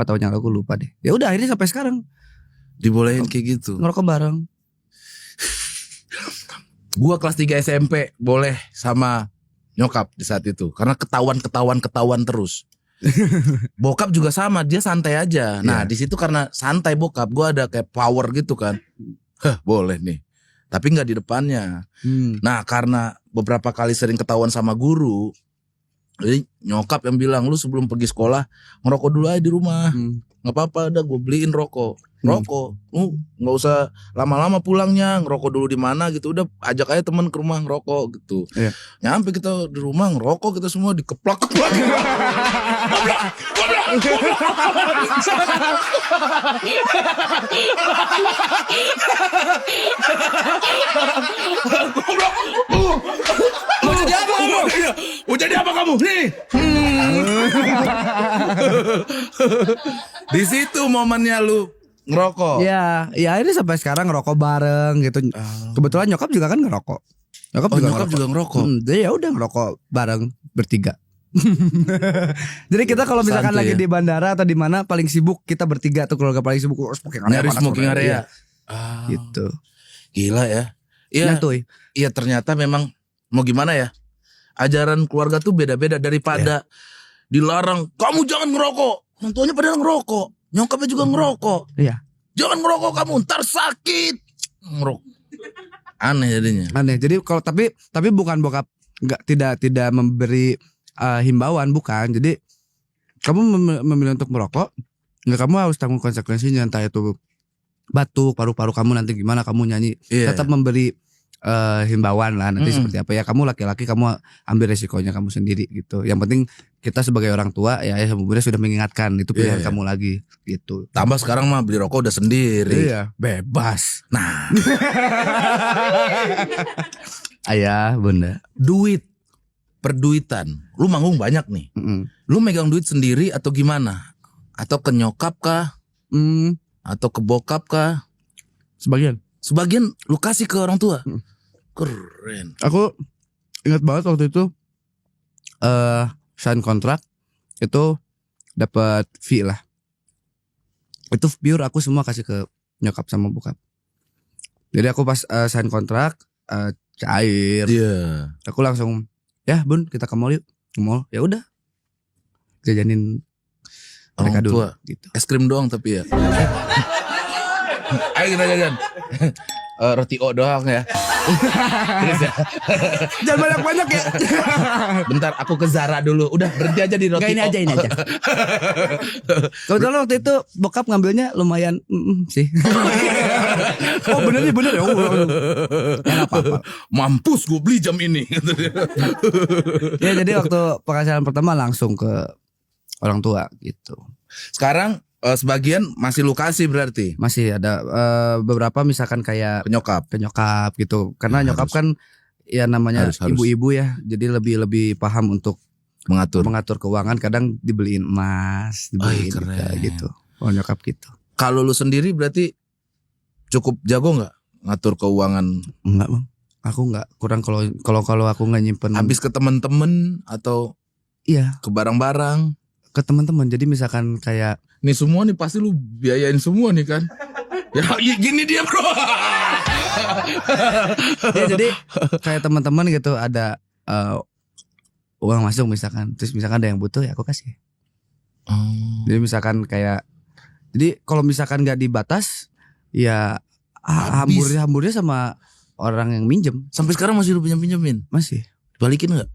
tahun yang lalu aku lupa deh. Ya udah akhirnya sampai sekarang Dibolehin kayak gitu. ngerokok bareng. Gua kelas 3 SMP boleh sama nyokap di saat itu karena ketahuan terus. Bokap juga sama, dia santai aja. Nah, di situ karena santai bokap, gua ada kayak power gitu kan. Boleh nih. Tapi nggak di depannya. Nah, karena beberapa kali sering ketahuan sama guru, jadi nyokap yang bilang, "Lu sebelum pergi sekolah ngerokok dulu aja di rumah. Nggak apa-apa, udah gue beliin rokok. Lu nggak usah lama-lama pulangnya, ngerokok dulu di mana gitu. Udah ajak aja temen ke rumah ngerokok gitu." Iya. Nyampe kita di rumah ngerokok, kita semua dikeplak-keplak. Mau jadi apa kamu? Mau jadi apa kamu? Nih. Di situ momennya lu ngerokok. Ya akhirnya sampai sekarang ngerokok bareng gitu. Kebetulan nyokap juga kan ngerokok. Nyokap juga ngerokok. Jadi ya udah ngerokok bareng bertiga. Jadi kita kalau misalkan Santai lagi ya. di bandara atau di mana paling sibuk kita bertiga tuh, keluarga paling sibuk smoking area. Nyari smoking area. Gitu. Gila ya. Iya. Nyantui. Iya ternyata memang mau gimana ya? Ajaran keluarga tuh beda-beda daripada dilarang, "Kamu jangan ngerokok." Orang tuanya padahal ngerokok. Nyokapnya juga ngerokok. Iya. "Jangan ngerokok kamu, ntar sakit." Ngerokok. Aneh jadinya. Aneh. Jadi kalau tapi bukan bokap tidak memberi himbauan, bukan. Jadi kamu memilih untuk merokok, nggak, kamu harus tanggung konsekuensinya, entah itu batuk, paru-paru kamu nanti gimana kamu nyanyi. Tetap memberi himbauan lah nanti seperti apa ya. Kamu laki-laki, kamu ambil resikonya kamu sendiri gitu. Yang penting kita sebagai orang tua ya ayah sama bunda sudah mengingatkan itu pilihan kamu lagi gitu. Tambah sekarang mah beli rokok udah sendiri. Iya, bebas. Nah, Ayah, bunda. duit, perduitan. Lu manggung banyak nih. Lu megang duit sendiri atau gimana? Atau ke nyokap kah? Atau ke bokap kah? Sebagian lu kasih ke orang tua. Keren. Aku ingat banget waktu itu sign kontrak itu dapat fee lah. Itu pure aku semua kasih ke nyokap sama bokap. Jadi aku pas sign kontrak cair. Iya. Aku langsung ya bun kita ke mall yuk. Ke mall ya udah. Jajanin mereka Orang dulu tua. gitu. Es krim doang tapi ya. Ayo kita jajan. Roti O doang ya. Terus ya. Jangan banyak-banyak ya. Bentar aku ke Zara dulu. Udah berhenti aja di roti Gak, ini O. aja. Kebetulan waktu itu bokap ngambilnya lumayan sih. Oh bener ya. Ya gak apa-apa. Mampus gue beli jam ini. Ya jadi waktu penghasilan pertama langsung ke orang tua gitu. Sekarang sebagian masih lu kasih berarti Masih ada beberapa misalkan kayak ke nyokap. ke nyokap gitu. Karena Ya, nyokap harus. kan ya namanya Harus. ibu-ibu ya. Jadi lebih paham untuk Mengatur. keuangan. Kadang dibeliin emas, dibeliin keren. gitu. Oh nyokap gitu. Kalau lu sendiri berarti cukup jago nggak ngatur keuangan? Enggak bang. Aku enggak kurang kalau aku nggak nyimpen. Habis ke temen-temen atau Iya ke barang-barang? ke teman-teman. Jadi misalkan kayak Nih semua nih pasti lu biayain semua nih kan? Ya gini dia bro. ya jadi kayak teman-teman gitu ada uang masuk misalkan. Terus misalkan ada yang butuh ya aku kasih. Jadi misalkan kayak jadi kalau misalkan nggak dibatas ya Habis. hamburnya sama orang yang minjem Sampai sekarang masih lu pinjam-pinjamin? masih. Balikin nggak?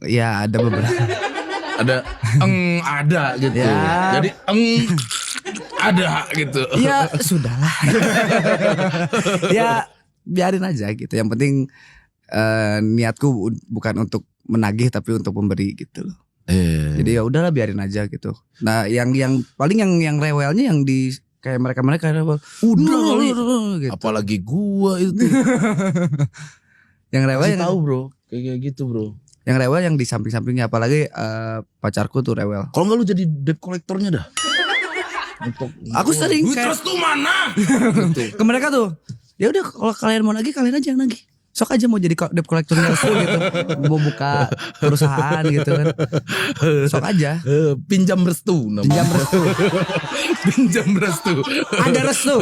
Ya ada beberapa. Ada ada gitu. Ya. Jadi ada gitu. Ya sudahlah. Ya biarin aja gitu. Yang penting niatku bukan untuk menagih tapi untuk memberi gitu loh. Jadi ya udahlah biarin aja gitu. Nah yang paling yang rewelnya yang di kayak mereka rewel. Udah kali. Gitu. Apalagi gua itu. Yang rewel Kasih yang tahu bro, kayak gitu bro. yang rewel yang di samping-sampingnya apalagi pacarku tuh rewel. Kalau nggak lu jadi debt kolektornya dah. Aku sering Duit kayak terus tuh mana? Gitu. ke mereka tuh. Ya udah kalau kalian mau nagih kalian aja yang nagih. Sok aja mau jadi debt collectornya Restu gitu. Mau buka perusahaan gitu kan. Sok aja. Pinjam restu namanya. Pinjam restu. Pinjam restu. Ada restu.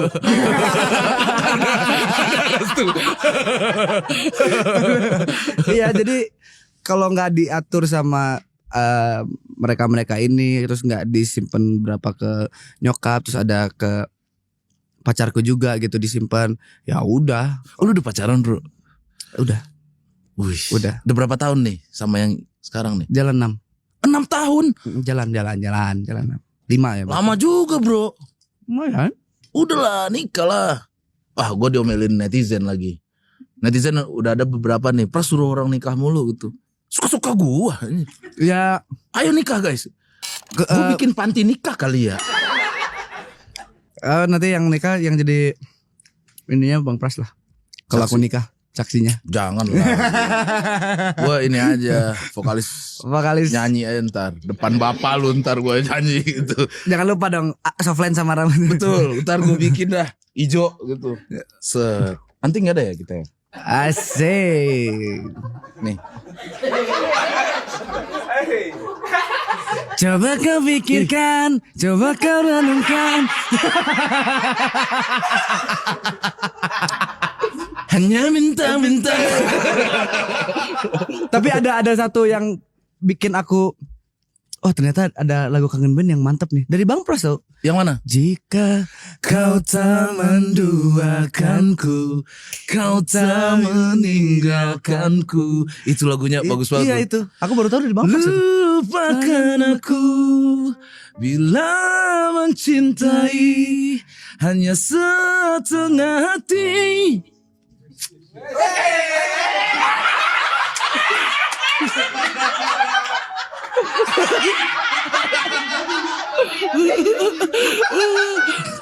Iya jadi kalau nggak diatur sama mereka ini terus nggak disimpan berapa ke nyokap terus ada ke pacarku juga gitu disimpan ya udah. Oh, lu udah pacaran bro? Udah. Wih, Udah. Udah berapa tahun nih sama yang sekarang nih? Jalan 6 tahun. 6. Jalan 5 ya. Lama juga bro. Lumayan. Udahlah nikah lah. Wah gue diomelin netizen lagi. Netizen udah ada beberapa nih. Pras suruh orang nikah mulu gitu. Suka-suka gue. Ya Ayo nikah guys. Gue bikin panti nikah kali ya. nanti yang nikah yang jadi ininya Bang Pras lah. Kalau aku nikah saksinya. Jangan lah. Gue ini aja vokalis nyanyi aja ntar. Depan bapak lu ntar gue nyanyi gitu. Jangan lupa dong softline sama rambut. Betul. Ntar gue bikin dah ijo gitu. Set. Nanti gak ada ya kita ya? Asik. Nih. Coba kau pikirkan, coba kau renungkan. Hanya minta-minta. Tapi ada satu yang bikin aku oh ternyata ada lagu kangen band yang mantap nih dari Bang Pras tau. Yang mana? Jika kau tak menduakanku, kau tak meninggalkanku. Itu lagunya bagus banget. Iya bro. itu. Aku baru tahu dari Bang Pras. Lupakan aku bila mencintai, hanya setengah hati.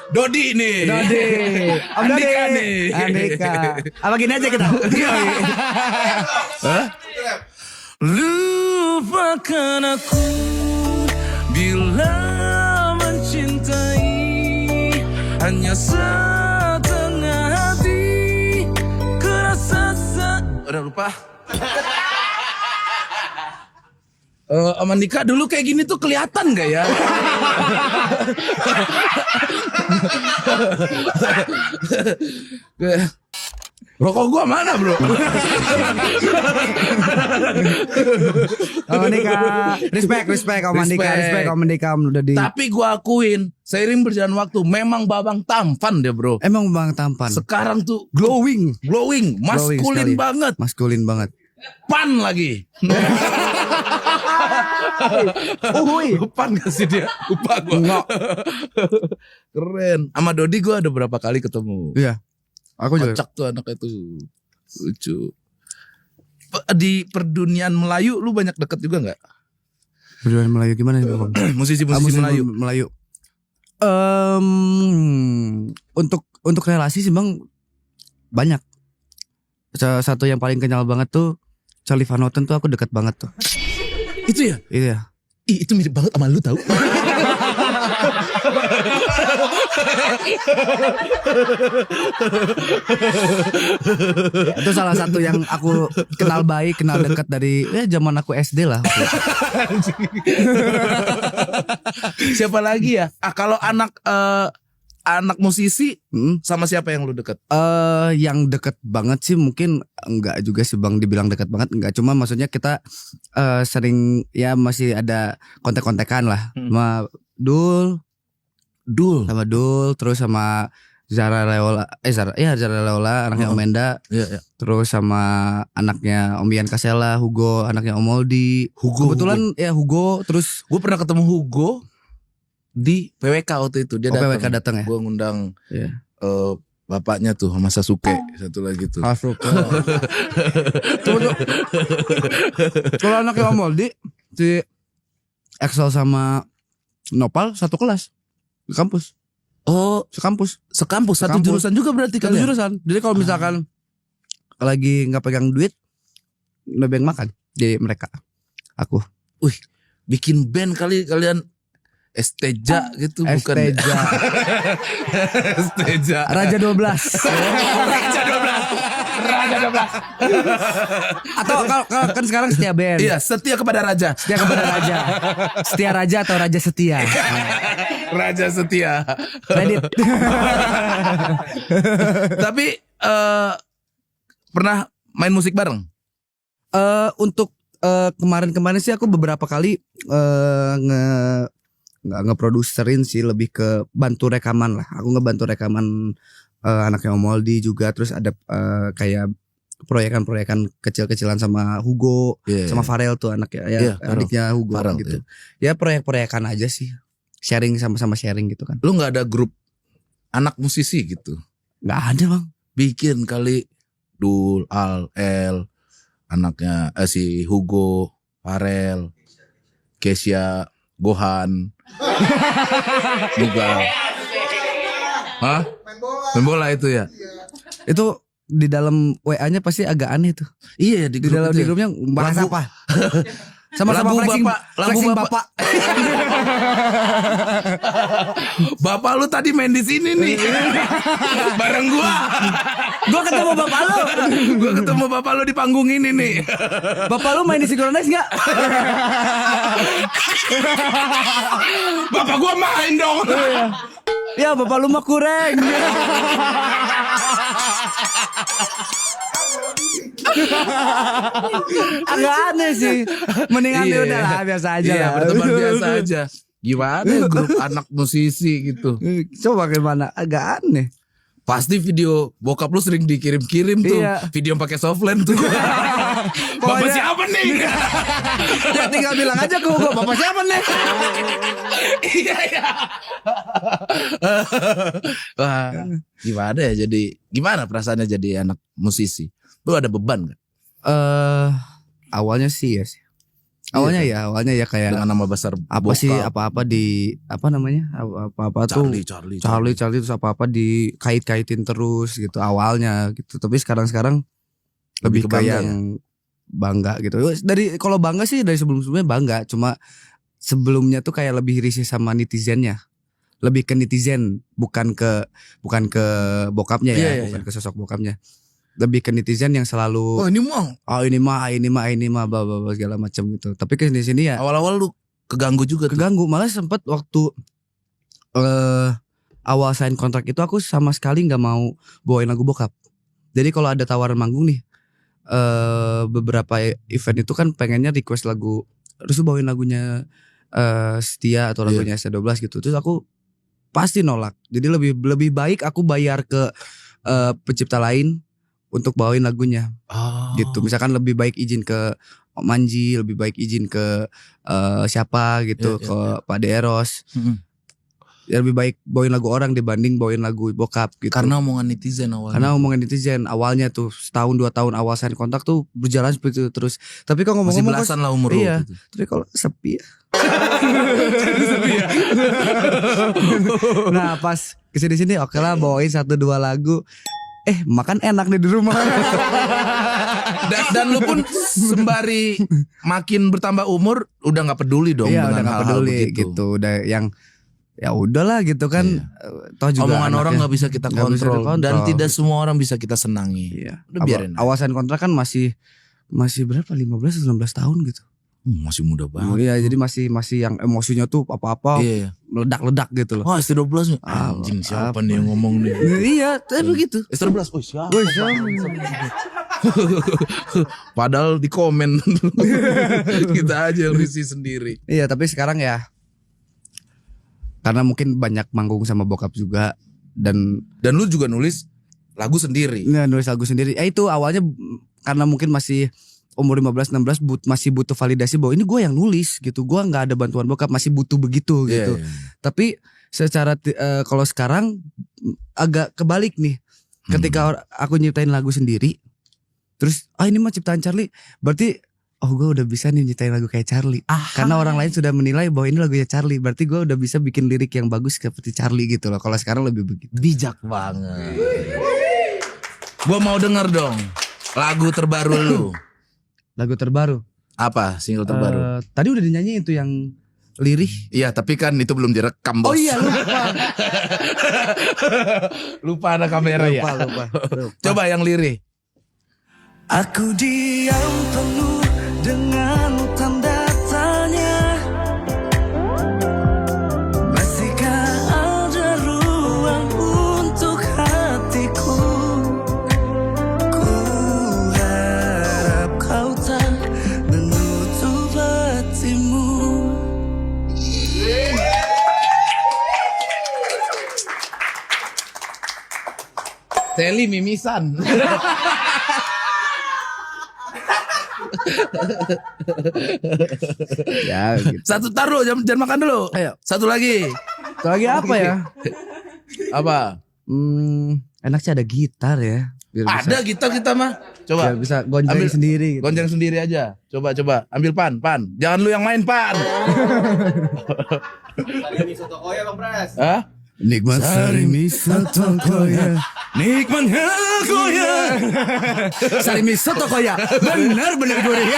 Dodi nih. Dodi. Om Andika Dodi. nih. Andika. Apa gini aja kita? Hah? Lupakan aku bila mencintai, hanya setengah hati kerasa udah lupa. Amandika dulu kayak gini tuh kelihatan gak ya? Rokok gua mana bro? Om Andika. Respect Om Andika. Respect Om Andika, Om Dodi. Tapi gua akuin seiring berjalan waktu memang babang tampan dia bro. Emang Bang tampan. Sekarang tuh Glowing. maskulin sekali. banget. Maskulin banget. Pan lagi. Uhuy. Pan gak sih dia? Lupa gua. Enggak. Keren. Sama Dodi gua ada berapa kali ketemu. Iya. Aku juga. Kocak tuh anaknya tuh. Lucu. Di perdunian Melayu lu banyak deket juga gak? Berduaan Melayu gimana nih Bang? Musisi-musisi Melayu. Untuk relasi sih Bang banyak. Salah satu yang paling kenyal banget tuh Charlie Van Houten tuh aku deket banget tuh. Itu ya? Iya. Ih, itu mirip banget sama lu tau. Itu salah satu yang aku kenal baik, kenal dekat dari zaman aku SD lah. Siapa lagi ya? Kalau anak musisi sama siapa yang lu deket? Yang deket banget sih mungkin enggak juga sih Bang dibilang deket banget enggak, cuma maksudnya kita sering ya masih ada kontek-kontekan lah sama Dul terus sama Zara Leola Zara Leola anaknya Om Enda. Iya. Terus sama anaknya Om Ian Kasela, Hugo anaknya Om Moldi. Kebetulan ya Hugo, terus gue pernah ketemu Hugo di PWK waktu itu. Dia PWK datang ya. Gue ngundang Iya. bapaknya tuh sama Sasuke satu lagi tuh. Kalau anaknya Om Moldi si Excel sama Nopal satu kelas di kampus. Oh, Sekampus. satu jurusan juga berarti Satu kalian? jurusan. Jadi kalau misalkan lagi nggak pegang duit, nebeng makan di mereka. Aku. Bikin band kali kalian. Esteja gitu bukan? Esteja. Esteja. Raja 12. Raja 12. Atau kalau kan sekarang setia band. Iya, setia kepada raja. Setia kepada raja. Setia raja atau raja setia. Raja setia. Kredit. Tapi pernah main musik bareng? Untuk kemarin-kemarin sih aku beberapa kali nggak ngeproduserin sih, lebih ke bantu rekaman lah. Aku ngebantu rekaman anaknya Om Moldi juga, terus ada kayak proyekan-proyekan kecil-kecilan sama Hugo, sama Farel tuh anaknya ya, adiknya Hugo Farel, gitu. Ya proyek-proyekan aja sih, sharing sama-sama sharing gitu kan. Lu nggak ada grup anak musisi gitu? Nggak ada Bang. Bikin kali Dul, Al, El, anaknya si Hugo, Farel, Kesia, Gohan juga. Hah? Main bola itu ya? Itu di dalam WA-nya pasti agak aneh tuh. Iya, di Dalam itu di ya. grupnya bahas Lagu- apa? Sama-sama Lagu flexing, bapak, lagu flexing bapak. bapak. Bapak lu tadi main di sini nih. Bareng gua. Gua ketemu bapak lu. Gua ketemu bapak lu di panggung ini nih. Bapak lu main di Synchronize nggak? Bapak gua main dong. Ya bapak lu mah kurang. Agak aneh sih. Mendingan Iya. ya udah lah, biasa aja Iya, lah. berteman biasa aja. Gimana ya grup anak musisi gitu? Coba gimana? Agak aneh. Pasti video bokap lu sering dikirim-kirim tuh. Iya. Video yang pakai softland tuh. Bapak siapa nih? Ya tinggal bilang aja ke Hugo, bapak siapa nih? Iya ya. Wah, gimana ya gimana perasaannya jadi anak musisi? Lu ada beban gak? Awalnya sih ya sih. Awalnya ya kayak Dengan nama besar apa bokap. sih apa-apa di apa namanya? Apa-apa tuh Charlie terus apa-apa dikait-kaitin terus gitu awalnya gitu. Tapi sekarang lebih Lebih ke bangga kayak yang bangga gitu. Dari kalau bangga sih dari sebelum-sebelumnya bangga, cuma sebelumnya tuh kayak lebih risih sama netizennya. Lebih ke netizen, bukan ke bokapnya ya, Iya, bukan ke sosok bokapnya. Lebih ke netizen yang selalu Oh ini mau. ini mah segala macam gitu. Tapi ke sini ya Awal-awal lu keganggu juga tuh. keganggu, malah sempet waktu awal sign kontrak itu aku sama sekali nggak mau bawain lagu bokap. Jadi kalau ada tawaran manggung nih, beberapa event itu kan pengennya request lagu, terus bawain lagunya Setia atau lagunya S12 gitu. Terus aku pasti nolak. Jadi lebih baik aku bayar ke pencipta lain untuk bawain lagunya. Gitu. Misalkan lebih baik izin ke Om Manji, lebih baik izin ke siapa gitu, ke Pak Deros. Ya lebih baik bawain lagu orang dibanding bawain lagu bokap gitu. Karena omongan netizen awalnya. Karena omongan netizen awalnya tuh setahun 2 tahun awal sign kontrak tuh berjalan seperti itu terus. Tapi kalau masih ngomong-ngomong belasan lah umur lu. iya. Gitu. Tapi kalau sepi ya. Nah pas kesini-sini oke lah bawain 1-2 lagu. Makan enak nih di rumah. Dan lu pun sembari makin bertambah umur udah nggak peduli dong Iya udah dengan gak hal-hal peduli begitu. gitu. Udah yang ya udahlah gitu kan. Toh juga Omongan orang anaknya nggak bisa kita nggak bisa kontrol dan dikontrol. tidak semua orang bisa kita senangi. Iya. Udah biarin. Awasan kontrak kan masih berapa 15 atau 16 tahun gitu. Masih muda banget. Iya jadi masih yang emosinya tuh apa-apa Iya. meledak-ledak gitu loh. Wah ST12 nih. Anjing siapa nih yang ngomong nih? Iya, tapi begitu. ST12. Oh siapa? Padahal di komen kita aja yang risih sendiri. Iya, tapi sekarang ya karena mungkin banyak manggung sama bokap juga dan lu juga nulis lagu sendiri. nulis lagu sendiri. Itu awalnya karena mungkin masih umur 15-16 masih butuh validasi bahwa ini gue yang nulis gitu. Gue nggak ada bantuan bokap, masih butuh begitu gitu. Iya. Tapi secara kalau sekarang agak kebalik nih. Ketika aku nyiptain lagu sendiri, terus ini mah ciptaan Charlie, berarti gue udah bisa nih nyiptain lagu kayak Charlie. Karena orang lain sudah menilai bahwa ini lagunya Charlie, berarti gue udah bisa bikin lirik yang bagus seperti Charlie gitu loh. Kalau sekarang lebih begitu. Bijak banget. Gue mau denger dong lagu terbaru lu. Lagu terbaru. Apa single terbaru? Tadi udah dinyanyi itu yang lirih. Iya tapi kan itu belum direkam bos. Oh iya lupa. Lupa ada kamera ya. Lupa. Coba yang lirih. Aku diam penuh dengan tanda tanya. Masihkah ada ruang untuk hatiku? Ku harap kau tak menutup hatimu. Teli mimisan. Ya gitu. Satu taruh jangan makan dulu. Ayo. Satu lagi. Itu lagi apa ya? Apa? Enak sih ada gitar ya. Biar bisa, Ada gitar kita mah. Coba. biar bisa gonjang Ambil. sendiri gitu. Gonjang sendiri aja. Coba. Ambil pan. Jangan lu yang main pan. Hah? Nikmat sari miso tokoya. Nikmat koya. Sari miso tokoya. Benar gurih.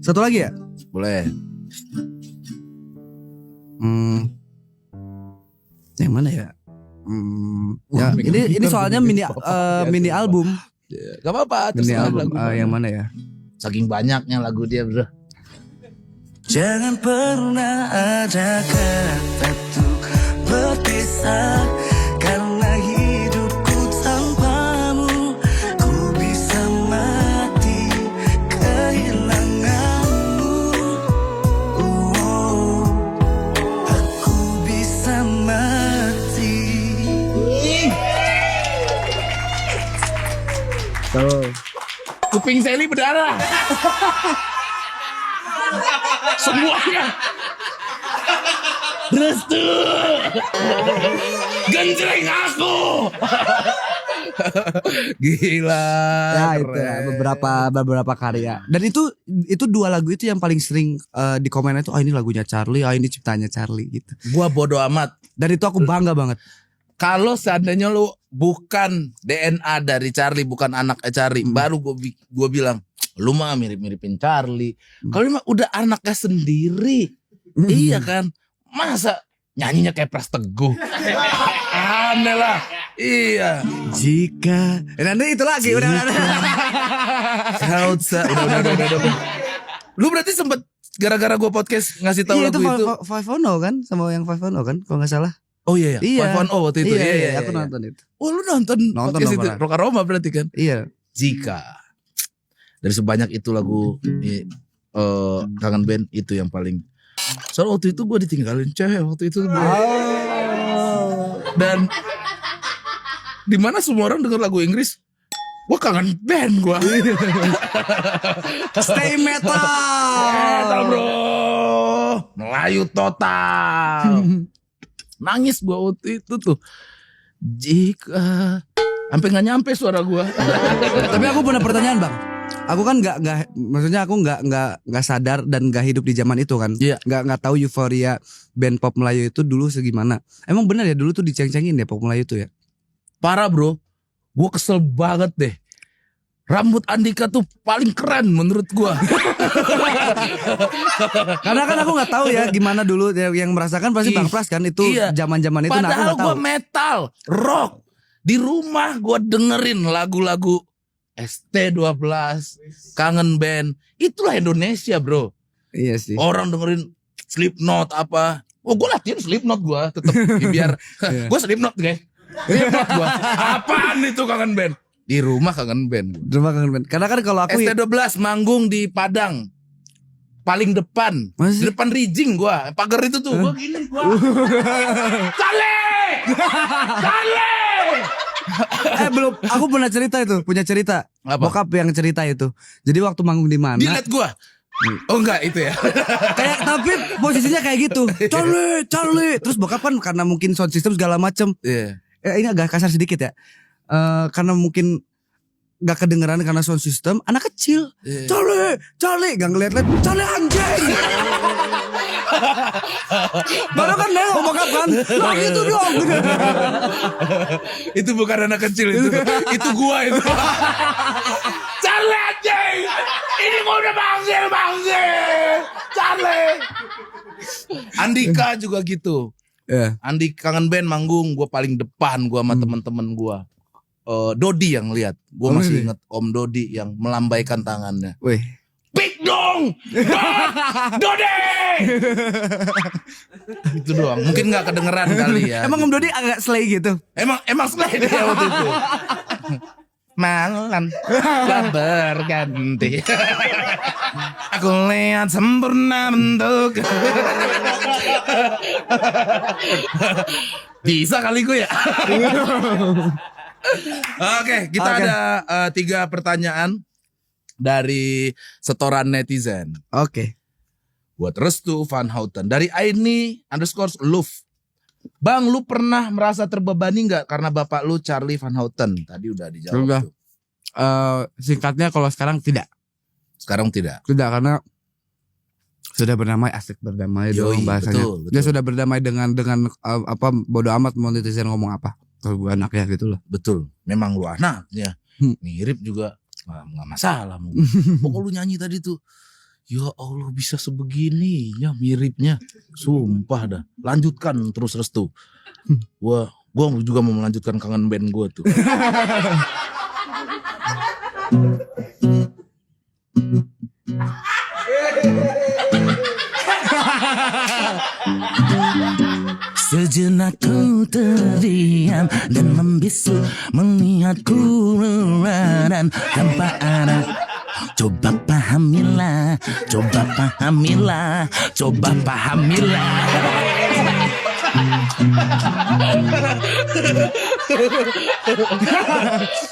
Satu lagi ya? Boleh. Yang mana ya? Ya, ini soalnya mini album. Gak apa-apa. Mini terserah album. lagu mana. Yang mana ya? Saking banyaknya lagu dia bro. Jangan pernah ada kata untuk berpisah. Karena hidupku tanpamu, ku bisa mati kehilanganmu. Tuh. Kuping Sally berdarah. Semuanya. Restu. Genjreng aku. Gila. Ya itu ya, beberapa karya. Dan itu dua lagu itu yang paling sering di komennya tuh, ini lagunya Charlie, ini ciptanya Charlie gitu. Gua bodo amat. Dan itu aku bangga banget. Kalau seandainya lu bukan DNA dari Charlie, bukan anak Charlie, baru gue bilang lu mah mirip-miripin Charlie. Kalau mah udah anaknya sendiri, iya kan? Masa nyanyinya kayak Pras Teguh? Aneh lah. Iya. Jika nanti itu lagi udah. Udah. Lu berarti sempet gara-gara gue podcast ngasih tahu Iya, lagu itu. 510 kan, sama yang 510 kan, kalau nggak salah. Oh iya, Iya. 510 waktu itu. Iya, aku nonton itu. Oh lu nonton podcast dong, itu, pernah. Rock Aroma berarti kan? Iya. Jika dari sebanyak itu lagu Kangen Band itu yang paling. Soalnya waktu itu gue ditinggalin cewek waktu itu. Dan di mana semua orang dengar lagu Inggris, gue kangen band gue. Stay metal. Metal bro, Melayu total. Nangis gue waktu itu tuh. Jika sampai nggak nyampe suara gue. Tapi aku punya pertanyaan bang. Aku kan nggak, maksudnya aku nggak sadar dan nggak hidup di zaman itu kan. Iya. Nggak tahu euforia band pop Melayu itu dulu segimana. Emang benar ya dulu tuh diceng-cengin ya pop Melayu itu ya. Parah bro, gue kesel banget deh. Rambut Andika tuh paling keren menurut gue. Karena kan aku nggak tahu ya gimana dulu yang merasakan pasti Bang Pras kan itu Iya. zaman-zaman itu. Nah, aku Padahal nggak tahu. gue metal, rock. Di rumah gue dengerin lagu-lagu ST12, Kangen Band. Itulah Indonesia bro. Iya sih. Orang dengerin Slipknot apa. Oh gue latihan Slipknot gue tetep biar gue Slipknot guys. Slipknot gue. Apaan itu Kangen Band? Di rumah Kangen Band. Rumah Kangen Band. Karena kan kalau aku ST12 manggung di Padang. Paling depan. Masih? Di depan Rijing gue. Pagar itu tuh. Gue gini gue. Cale! Cale! belum, aku punya cerita itu, punya cerita. Apa? Bokap yang cerita itu. Jadi waktu manggung di mana? Dilihat gue. Oh enggak itu ya. Kayak tapi posisinya kayak gitu. Charlie. Terus bokap kan karena mungkin sound system segala macem. Iya. Ini agak kasar sedikit ya. Karena mungkin gak kedengeran karena sound system, anak kecil. Iya. Charlie, gak ngeliat-liat. Charlie anjing. Baru kan nengok bokap kan. Lah gitu dong. Itu bukan anak kecil itu. Itu gua itu. Charlie anjing. Ini gua udah bangsil. Charlie. Andika juga gitu. Yeah. Andi Kangen Band manggung, gua paling depan gua sama temen-temen gua. Dodi yang lihat. Gua masih inget Om Dodi yang melambaikan tangannya. Wih. Pik dong. Dodi. Itu doang. Mungkin gak kedengeran kali ya. Emang Om Dodi agak slay gitu. Emang slay dia waktu itu. Malam tak berganti. Aku lihat sempurna bentuk. Bisa kali gue ya. Oke, kita ada 3 pertanyaan dari setoran netizen. Oke. Buat Restu Van Houten dari Aini_Love. Bang, lu pernah merasa terbebani nggak karena bapak lu Charlie Van Houten? Tadi udah dijawab Udah. tuh. Singkatnya kalau sekarang tidak. Sekarang tidak. Tidak karena sudah berdamai, asik berdamai Yoi, dong bahasanya. betul. Dia sudah berdamai dengan apa bodo amat mau netizen ngomong apa. Kalau gue anaknya gitu loh. Betul. Memang lu anaknya. Mirip juga. Nggak masalah. Pokoknya lu nyanyi tadi tuh. Ya Allah bisa sebegininya miripnya. Sumpah dah. Lanjutkan terus Restu. Gua juga mau melanjutkan Kangen Band gue tuh. Sejenak ku terdiam dan membisu melihatku dan tanpa ada. Coba pahamilah, coba pahamilah.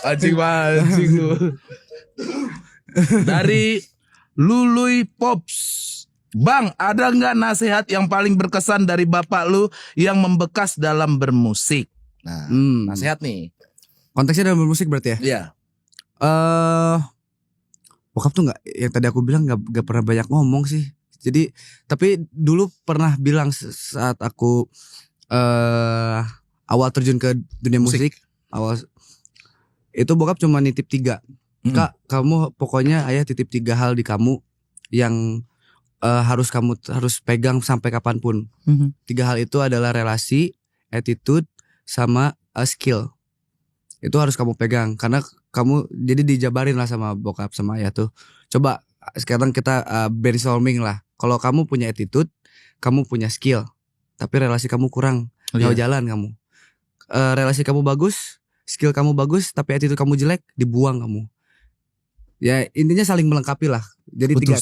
Anjing lu. Dari Luluy Pops. Bang, ada nggak nasihat yang paling berkesan dari bapak lu yang membekas dalam bermusik? Nah, nasihat nih. Konteksnya dalam bermusik berarti ya? Iya. Bokap tuh nggak, yang tadi aku bilang nggak pernah banyak ngomong sih. Jadi tapi dulu pernah bilang saat aku awal terjun ke dunia musik awal itu bokap cuma nitip 3. Kak, kamu pokoknya ayah titip 3 hal di kamu yang kamu harus pegang sampai kapanpun. 3 hal itu adalah relasi, attitude, sama skill. Itu harus kamu pegang karena kamu jadi dijabarin lah sama bokap sama ayah tuh. Coba sekarang kita brainstorming lah. Kalau kamu punya attitude, kamu punya skill, tapi relasi kamu kurang, nggak jalan kamu. Relasi kamu bagus, skill kamu bagus, tapi attitude kamu jelek, dibuang kamu. Ya intinya saling melengkapi lah. Jadi Betul,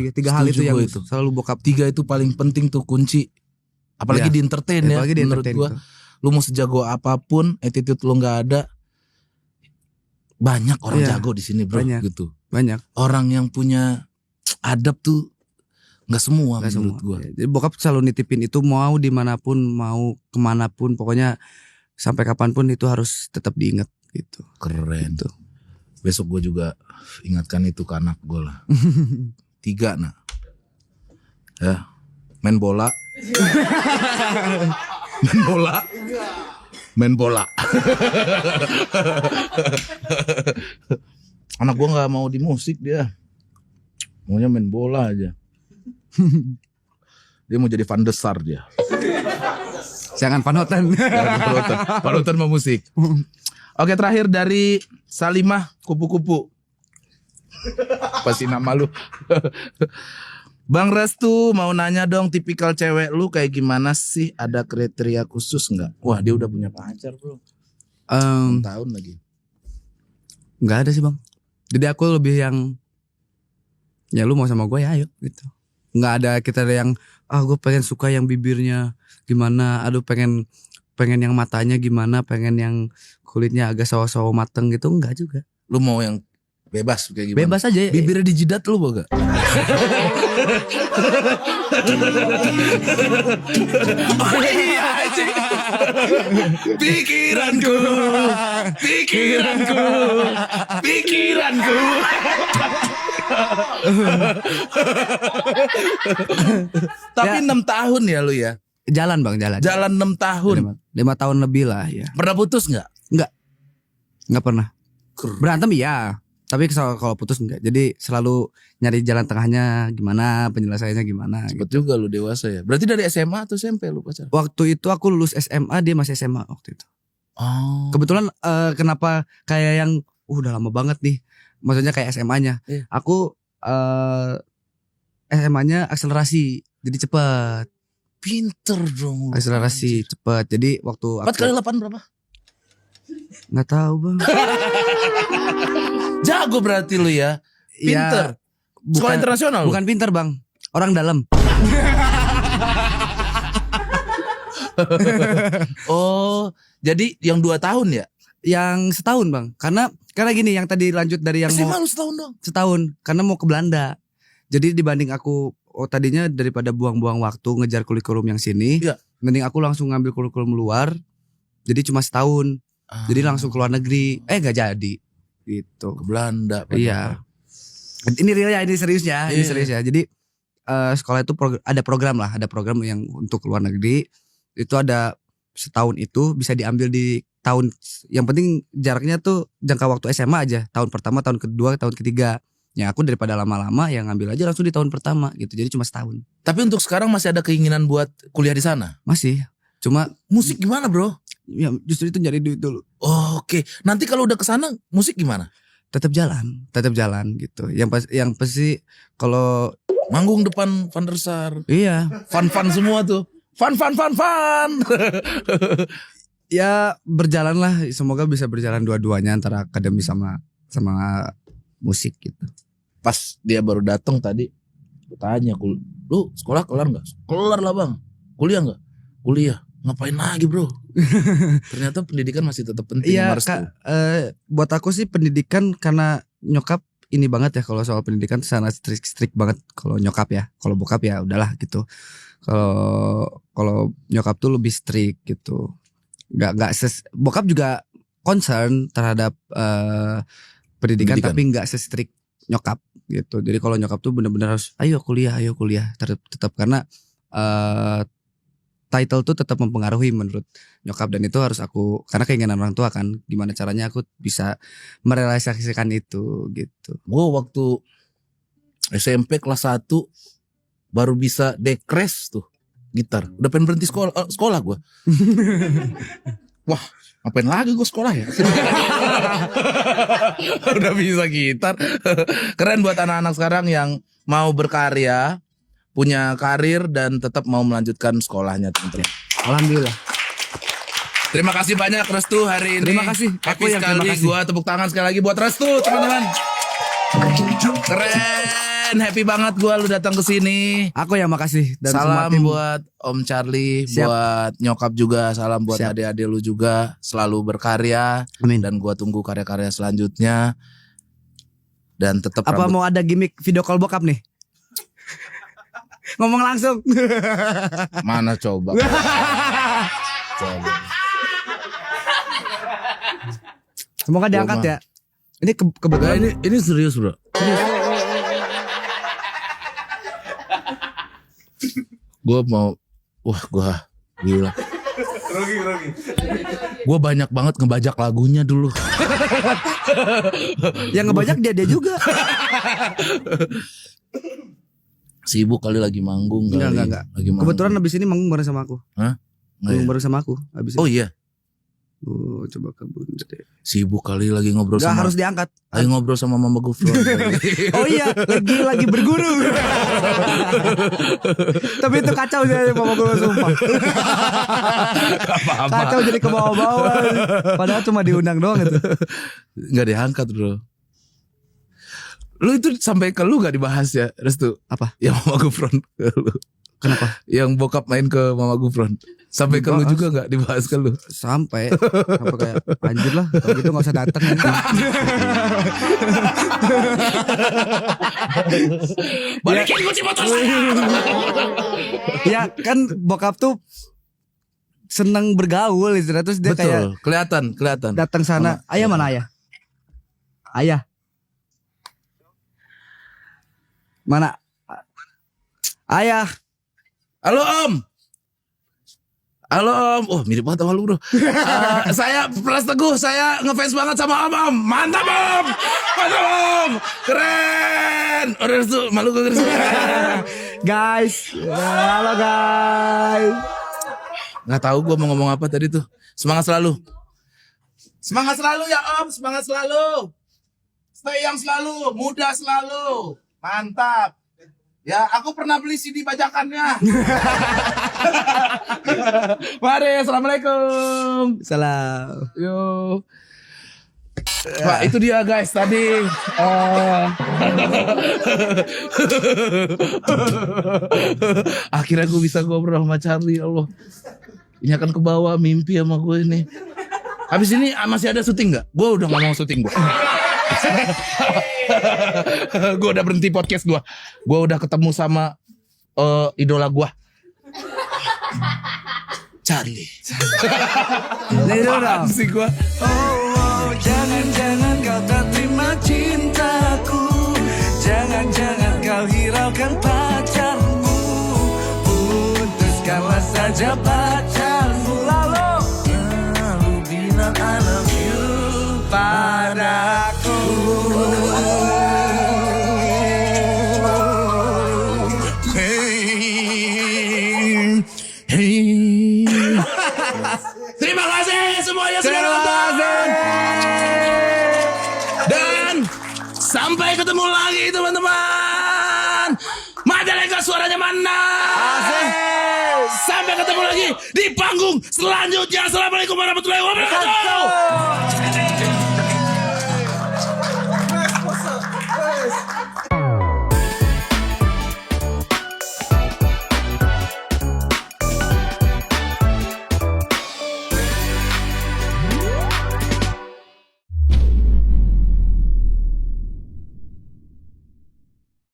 tiga hal itu yang selalu bokap. 3 itu paling penting tuh kunci. Apalagi di entertain ya. Apalagi di menurut entertain gua. Lu mau sejago apapun, attitude lu nggak ada. Banyak orang jago di sini bro. Gitu. Banyak. Orang yang punya adab tuh nggak semua menurut gua. Jadi bokap selalu nitipin itu mau dimanapun, mau kemanapun, pokoknya sampai kapanpun itu harus tetap diingat gitu. Keren. Gitu. Besok gue juga ingatkan itu ke anak gue lah. 3 nah. Ya, main bola. main bola. Anak gue nggak mau di musik dia. Maunya main bola aja. Dia mau jadi Van der Sar dia. Jangan panutan. Panutan mau musik. Oke, terakhir dari Salimah Kupu-Kupu. Pasti nama lu. Bang Restu mau nanya dong, tipikal cewek lu kayak gimana sih? Ada kriteria khusus nggak? Wah, dia udah punya pacar bro. 6 tahun lagi. Nggak ada sih bang. Jadi aku lebih yang ya lu mau sama gue ya ayo gitu. Nggak ada kriteria yang gue pengen suka yang bibirnya gimana. Aduh pengen yang matanya gimana, pengen yang kulitnya agak sawo-sawo mateng gitu, enggak juga. Lu mau yang bebas kayak gimana? Bebas aja. Bibirnya dijidat lu boga? Oh iya sih. Pikiranku. Tapi 6 tahun ya lu ya? Jalan bang, jalan. Jalan 6 tahun. 5 tahun lebih lah ya. Pernah putus nggak? Nggak pernah. Berantem iya, tapi kalau putus enggak. Jadi selalu nyari jalan tengahnya gimana, penyelesaiannya gimana. Cepet juga lu dewasa ya. Berarti dari SMA atau SMP lu pacar? Waktu itu aku lulus SMA, dia masih SMA waktu itu. Oh. Kebetulan kenapa kayak yang udah lama banget nih. Maksudnya kayak SMA-nya. Iya. Aku SMA-nya akselerasi, jadi cepet. Pinter dong. Akselerasi cepet. Jadi waktu 4 kali 8 berapa? Nggak tahu bang. Jago berarti lu ya. Pinter. Ya, Sekolah internasional lu? Bukan pinter bang, orang dalam. Oh, jadi yang 2 tahun ya? Yang setahun bang. Karena gini, yang tadi lanjut dari yang SMA lu setahun dong? Setahun, karena mau ke Belanda. Jadi dibanding aku tadinya daripada buang-buang waktu ngejar kurikulum yang sini, mending aku langsung ngambil kurikulum luar. Jadi cuma setahun. Jadi langsung ke luar negeri. Gak jadi gitu. Ke Belanda. Iya. Ini real ya, ini serius ya. Ini serius ya. Jadi sekolah itu ada program lah. Ada program yang untuk ke luar negeri. Itu ada setahun itu bisa diambil di tahun. Yang penting jaraknya tuh jangka waktu SMA aja. Tahun pertama, tahun kedua, tahun ketiga. Ya aku daripada lama-lama yang ngambil aja langsung di tahun pertama gitu. Jadi cuma setahun. Tapi untuk sekarang masih ada keinginan buat kuliah di sana? Masih. Cuma musik gimana bro? Ya justru itu nyari duit dulu. Oh, oke. Nanti kalau udah kesana musik gimana? Tetap jalan gitu. Yang pasti kalau manggung depan Van der Sar. Iya. Fun semua tuh. Fun. Ya berjalan lah. Semoga bisa berjalan dua-duanya antara akademi sama musik gitu. Pas dia baru datang tadi, aku tanya, lu sekolah kelar nggak? Kelar lah bang. Kuliah nggak? Kuliah. ngapain lagi bro? Ternyata pendidikan masih tetap penting. Iya buat aku sih pendidikan karena nyokap ini banget ya kalau soal pendidikan sangat strict banget kalau nyokap ya. Kalau bokap ya udahlah gitu. Kalau nyokap tuh lebih strict gitu. Bokap juga concern terhadap pendidikan tapi nggak se-strict nyokap gitu. Jadi kalau nyokap tuh benar-benar harus ayo kuliah tetap karena title tuh tetap mempengaruhi menurut nyokap dan itu harus aku karena keinginan orang tua kan gimana caranya aku bisa merealisasikan itu gitu. Gue waktu SMP kelas 1 baru bisa dekres tuh gitar. Udah pengen berhenti sekolah gue. Wah, ngapain lagi gue sekolah ya? Udah bisa gitar. Keren buat anak-anak sekarang yang mau berkarya, punya karir dan tetap mau melanjutkan sekolahnya teman-teman. Alhamdulillah. Terima kasih banyak Restu hari ini. Terima kasih. Happy sekali. Gua tepuk tangan sekali lagi buat Restu teman-teman. Keren, happy banget gua lu datang ke sini. Aku yang makasih dan salam semua tim. buat Om Charlie, Siap. buat nyokap juga, salam buat Siap. adik-adik lu juga, selalu berkarya. Amin. Dan gua tunggu karya-karya selanjutnya. Dan tetap Apa mau ada gimmick video call bokap nih? Ngomong langsung. mana coba? Coba. Semoga diangkat ya. Ini kebetulan Ini serius bro. Gue mau, gue gila. Gue banyak banget ngebajak lagunya dulu. yang ngebajak dia juga. Sibuk kali lagi manggung kali. Enggak. Lagi manggung. Kebetulan abis ini manggung bareng sama aku. Hah? Manggung bareng sama aku. Abis Oh ini. iya. Coba ke Bunda deh. Sibuk kali lagi ngobrol Gak sama. harus diangkat. Lagi ngobrol sama Mama Gufron. Oh iya, lagi berguru. Tapi itu kacau sih Mama gue sumpah. Kacau jadi ke bawah-bawah. Padahal cuma diundang doang itu. Gak diangkat bro. Lu itu sampai ke lu gak dibahas ya Restu? Apa? Yang Mama Gufron ke lu. Kenapa? Yang bokap main ke Mama Gufron. Sampai ke lu juga gak dibahas ke lu? Sampai kayak anjir lah. Kalau gitu gak usah datang. Balikin kunci motor saya. Ya kan bokap tuh seneng bergaul istilah. Terus dia kayak Betul, kelihatan. datang sana. Ayah mana ayah? Ayah. Mana? Ayah. Halo Om. Oh mirip banget sama lu bro. Saya Pras Teguh. Saya ngefans banget sama Om. Mantap Om. Keren. Udah tuh malu gue keren. Guys. Halo guys. Nggak tahu gue mau ngomong apa tadi tuh. Semangat selalu. Semangat selalu ya Om. Semangat selalu. Stay young selalu. Muda selalu. Mantap. Ya, aku pernah beli CD bajakannya. Mari, assalamualaikum. Salam. Yo. Pak, itu dia guys tadi. Akhirnya gue bisa ngobrol sama Charlie, ya Allah. Ini akan ke bawah mimpi sama gue ini. Habis ini masih ada syuting nggak? Gue udah nggak mau syuting gue. Gue udah berhenti podcast gue. Gue udah ketemu sama idola gue, Charlie. Apaan sih gue? Oh, jangan kau tak terima cintaku. Jangan kau hiraukan pacarmu. Putuskanlah saja pacarmu. Lalu bilang I love you padaku. Terima kasih semuanya sudah nonton. Dan sampai ketemu lagi teman-teman. Majalengka suaranya mana? Sampai ketemu lagi di panggung selanjutnya. Assalamualaikum warahmatullahi wabarakatuh.